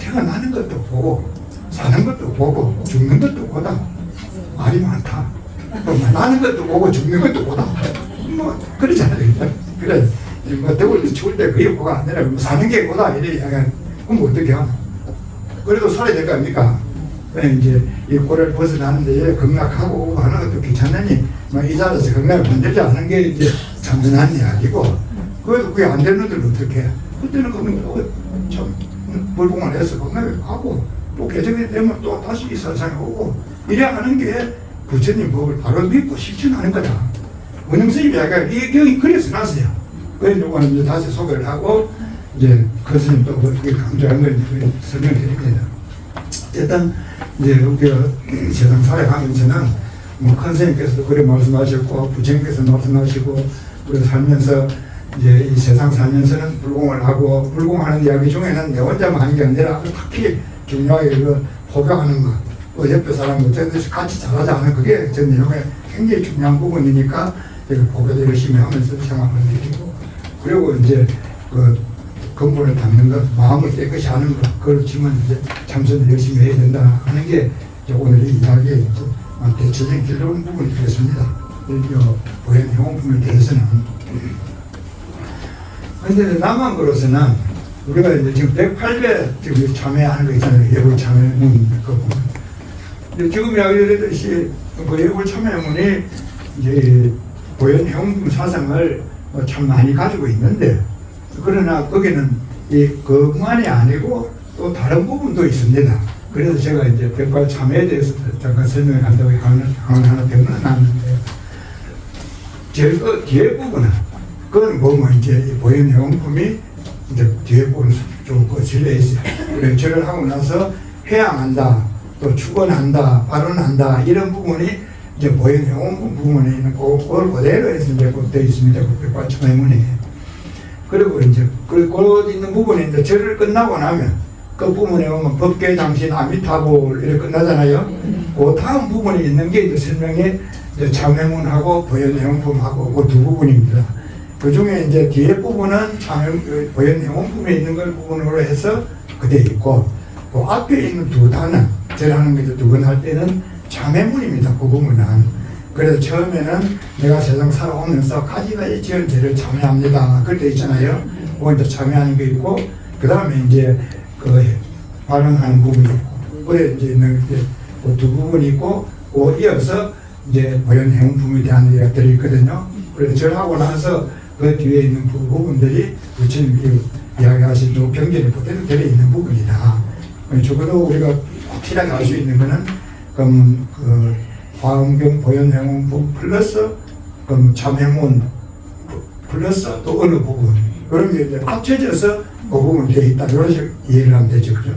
태어나는 것도 보고 사는 것도 보고 죽는 것도 보다. 말이 많다. 나는 것도 보고 죽는 것도 보다. 그러잖아요. 그래. 더울 때 추울 때 그게 뭐가 아니라 사는 게 뭐다. 이래 이야기하는. 그럼 어떻게 하나? 그래도 살아야 될 거 아닙니까? 이제 이 고래를 벗어나는데 극락하고 하는 것도 귀찮으니 이 자리에서 극락을 만들지 않은 게 이제 참선한 이야기고, 그래도 그게 안 되는 데는 어떻게 해? 그때는 그러면 참 불공을 해서 극락에 가고 또 개정이 되면 또 다시 이 세상에 오고 이래 하는 게 부처님 법을 바로 믿고 실천하는 거다. 원영스님 이야기가 이 경이 그래서 났어요. 그래서 요거는 이제 다시 소개를 하고 이제 그 스님 또 그렇게 강조한 걸 설명을 드립니다. 일단 이제 우리가 세상 살아가면서는 큰 스님께서도 그래 말씀하셨고 부처님께서 말씀하시고 우리가 살면서 이제 이 세상 살면서는 불공을 하고, 불공하는 이야기 중에는 내 혼자만 하는 게 아니라 특히 중요하게 그 포교하는 것, 또 옆에 사람과 같이 잘하지 않은 그게 제 내용에 굉장히 중요한 부분이니까 포교도 열심히 하면서 생활을 드리고, 그리고 이제 그 근본을 닦는 것, 마음을 깨끗이 하는 것, 그걸 지면 이제 참선을 열심히 해야 된다 하는 게 오늘 이 이야기의 대체적인 결론 부분이 되겠습니다. 보행 효용품에 대해서는. 근데 남한으로서는 우리가 이제 지금 108배 지금 참여하는 거 있잖아요. 예불 참여문 그 부분. 지금 이야기했듯이 그 예불 참여문이 이제 보현 효용품 사상을 참 많이 가지고 있는데, 그러나 거기는 이 그만이 아니고 또 다른 부분도 있습니다. 그래서 제가 이제 백발 참여에 대해서 잠깐 설명을 한다고 하나 병문안 났는데, 뒤에 부분은, 그건 보면 이제 보현해용품이 이제 뒤에 부분 쭉 거칠려 있어요. 그래서 절을 하고 나서 회양한다, 또 축원한다, 발언한다, 이런 부분이 이제 보현해용품 부분에 있는 그걸 그대로 해서 이제 되어 있습니다. 그 백발 참여문에. 그리고 이제 그 있는 부분에 이제 절을 끝나고 나면 그 부분에 오면 법계 당신 아미타불 이렇게 끝나잖아요. 그 다음 부분에 있는 게 이제 설명에 이제 참회문하고 보현해용품하고 그 두 부분입니다. 그 중에 이제 뒤에 부분은 보현해용품에 있는 걸 부분으로 해서 그대 있고, 그 앞에 있는 두 단은 절하는 게 두 번 할 때는 참회문입니다. 그 부분은. 그래서 처음에는 내가 세상 살아오면서 가지가지 지은 죄를 참회합니다. 그럴 때 있잖아요. 그거 이제 참회하는 게 있고, 그 다음에 이제 그 발언하는 부분이 있고, 그래 이제 있는 그 두 부분이 있고, 그 이어서 이제 보현해용품에 대한 얘기가 들어있거든요. 그래서 절하고 나서 그 뒤에 있는 부분들이 부처님이 이야기하신 그 경전에 그대로 들어있는 부분이다. 적어도 우리가 확실하게 알 수 있는 거는 그 화엄경 보현해용품 플러스 참회문 플러스 또 어느 부분, 그런 게 이제 합쳐져서 그 부분이 되어 있다. 이런 식으로 이해를 하면 되죠. 그죠?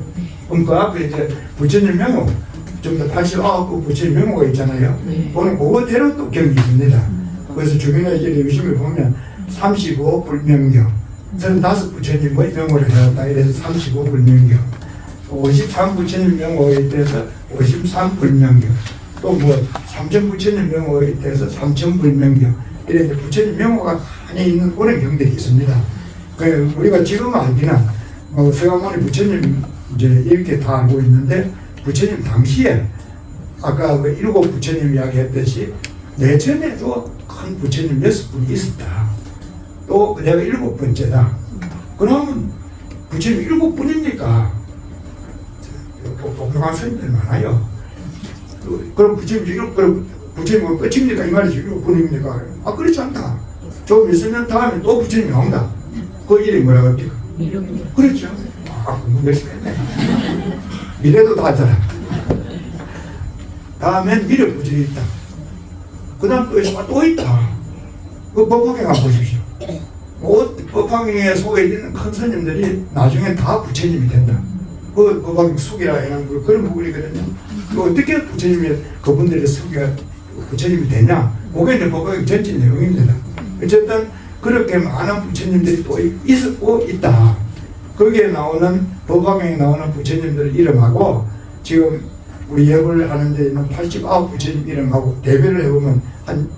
그럼 그 앞에 이제 부처님 명호, 좀 더 89그 부처님 명호가 있잖아요. 그거는 그거대로 또 경이 있습니다. 그래서 주민의 이제 유심을 보면 35 불명경, 35 부처님의 명호를 해왔다. 이래서 35 불명경, 53 부처님 명호에 대해서 53 불명경, 또 뭐 3천 부처님 명호에 대해서 3천 불명경, 이래 부처님 명호가 많이 있는 그런 경들이 있습니다. 그 우리가 지금 알기는 서가모니 부처님 이제 이렇게 다 알고 있는데, 부처님 당시에 아까 그 7 부처님 이야기했듯이 내전에도 큰 부처님 6분이 있었다. 또 내가 7번째다. 그러면 부처님 7분이니까 독특한 스님들 많아요. 그럼 부처님은 끝입니까? 이 말이지. 7분입니까? 아, 그렇지 않다. 좀 있으면 다음에 또 부처님이 나온다. 그 이름이 뭐라고 합니까? 그렇죠. 아, 공부 열심히 했네. 미래도 다 하잖아. 다음엔 미래 부처님이 있다. 그 다음 또 있다. 그 법화경 한번 보십시오. 법화경에 속에 있는 큰 스님들이 나중에 다 부처님이 된다. 그 법화경 숙이라 하는 그런 부분이거든요. 그 어떻게 부처님이 그분들의 숙이가 부처님이 되냐? 그게 이제 법화경 전체 내용입니다. 어쨌든 그렇게 많은 부처님들이 또 있었고 있다. 거기에 나오는 법화경에 나오는 부처님들 이름하고 지금 우리 예불 하는 데 있는 89 부처님 이름하고 대별을 해보면 한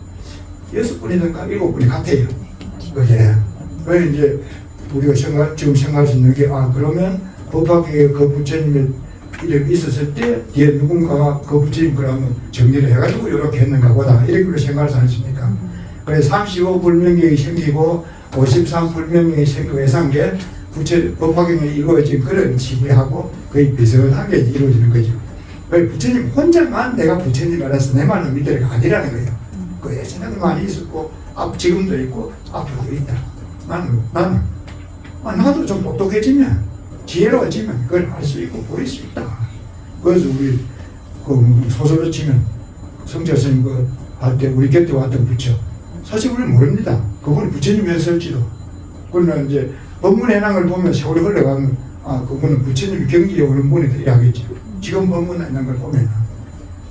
6분이든가 7분이 같아요. 그게. 그래서 이제 우리가 지금 생각할 수 있는 게, 아, 그러면 법화경에 그 부처님의 이름이 있었을 때 뒤에 누군가가 그 부처님 그러면 정리를 해가지고 이렇게 했는가 보다. 이렇게 생각할 수 않습니까? 그래서 35 불명경이 생기고 53 불명경이 생기고 해서 게 법화경에 이루어진 그런 시기하고 거의 비슷하게 이루어지는 거죠. 부처님 혼자만 내가 부처님이라서 내 말을 믿으려가 아니라는 거예요. 그 예전에도 많이 있었고, 지금도 있고, 앞으로도 있다. 나도 좀 똑똑해지면, 지혜로워지면 그걸 알 수 있고 보일 수 있다. 그래서 우리 소설로 치면 성자 스님 할 때 우리 곁에 왔던 부처, 사실 우리는 모릅니다. 그분이 부처님이었을지도. 그러나 이제 법문 해낭 걸 보면 세월이 흘러가면, 아, 그분은 부처님이 경기에 오는 분이 이야기죠. 지금 법문 해낭 걸 보면,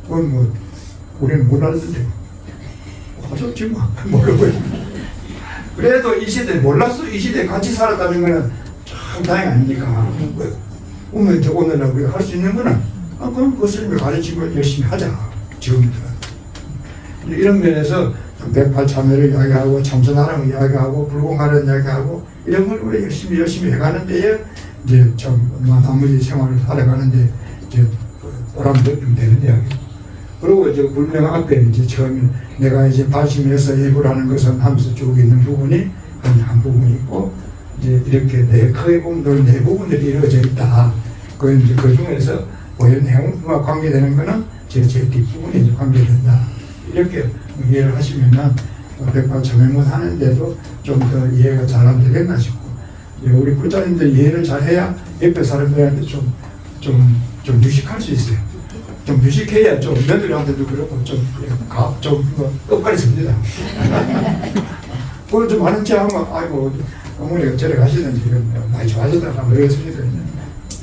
그건 뭐, 우리는 몰랐는데, 하셨지 뭐, 모르고요. 그래도 이 시대에 몰랐어. 이 시대에 같이 살았다는 거는 참 다행 아닙니까? 오늘 우리가 할 수 있는 거는, 아, 그럼 그 스님이 가르친 걸 열심히 하자. 지금부터는. 이런 면에서 백발 참여를 이야기하고 참선하라는 이야기하고 불공하라는 이야기하고 이런 걸 우리 열심히 해가는 데에 이제 좀 나머지 생활을 살아가는데 이제 보람도 좀 되는 이야기. 그리고 이제 불명 앞에 이제 처음에 내가 이제 발심해서 예불하는 것은 하면서 쭉 있는 부분이 한 부분이 있고 이제 이렇게 네 크게 보면 네 부분들이 이루어져 있다. 그 이제 그 중에서 보현해용품과 관계되는 거는 제일 뒷부분에 이제 관계된다. 이렇게 이해를 하시면은 백발 참여문 하는데도 좀 더 이해가 잘 안 되겠나 싶고, 우리 불자님들 이해를 잘 해야 옆에 사람들한테 좀 좀 유식할 수 있어요. 좀 유식해야 좀 며느리한테도 그렇고 좀 끝발이 섭니다. 그걸 좀 하는 체 하면 아이고 어머니가 저래 가시든지 많이 좋아지더라 그러겠습니까?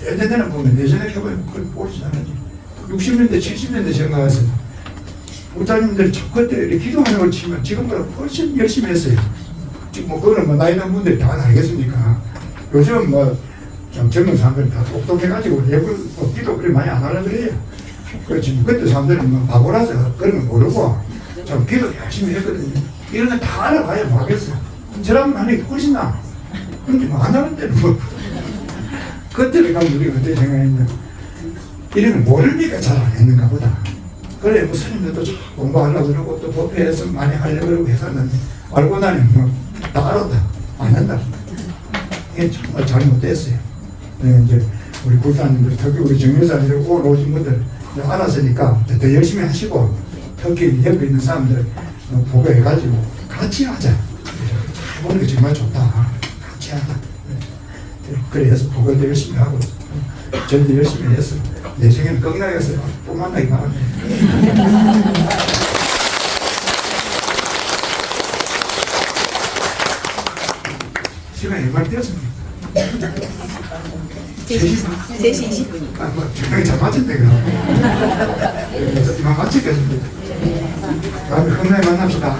예전에는 보면 예전에 해보면 그걸 보지 않았지. 60년대 70년대 생각해서 목사님들이 그때 이렇게 기도하는 걸 치면 지금보다 훨씬 열심히 했어요. 지금 뭐 그거는 뭐 나이 든 분들이 다 알겠습니까? 요즘 뭐좀 젊은 사람들이 다 똑똑해가지고 예불 뭐 기도 그리 많이 안 하려 그래요. 그렇지 그때 사람들은 뭐 바보라서 그런 거 모르고 좀 기도 열심히 했거든요. 이런 거 다 알아봐야 뭐 하겠어요. 저라면 하는 게 훨씬 나아. 근데 뭐 안 하는 데는 뭐 그때를 가면 우리가 그때 생각했냐 이런 거 모르니까 잘 안 했는가 보다. 그래 뭐 스님들도 공부하려고 그러고 또 법회에서 많이 하려고 그러고 했었는데 알고 나니 뭐다 알았다 안 한다. 이게 정말 잘못됐어요. 네, 이제 우리 불사님들 특히 우리 정여사님들 오늘 오신 분들 알았으니까 더 열심히 하시고 특히 옆에 있는 사람들 보고해가지고 같이 하자. 해보는 게 정말 좋다. 같이 하자. 그래서 보고도 열심히 하고 저도 열심히 해서 내 생에는 꺽나겠어요. 또 만나기 바랍니다. 시간이 얼마 되었습니까? 3시 20분. 아, 뭐, 적당히 잘 맞췄네, 그럼. 이만 마치겠습니다. 다음에 건강히 만납시다.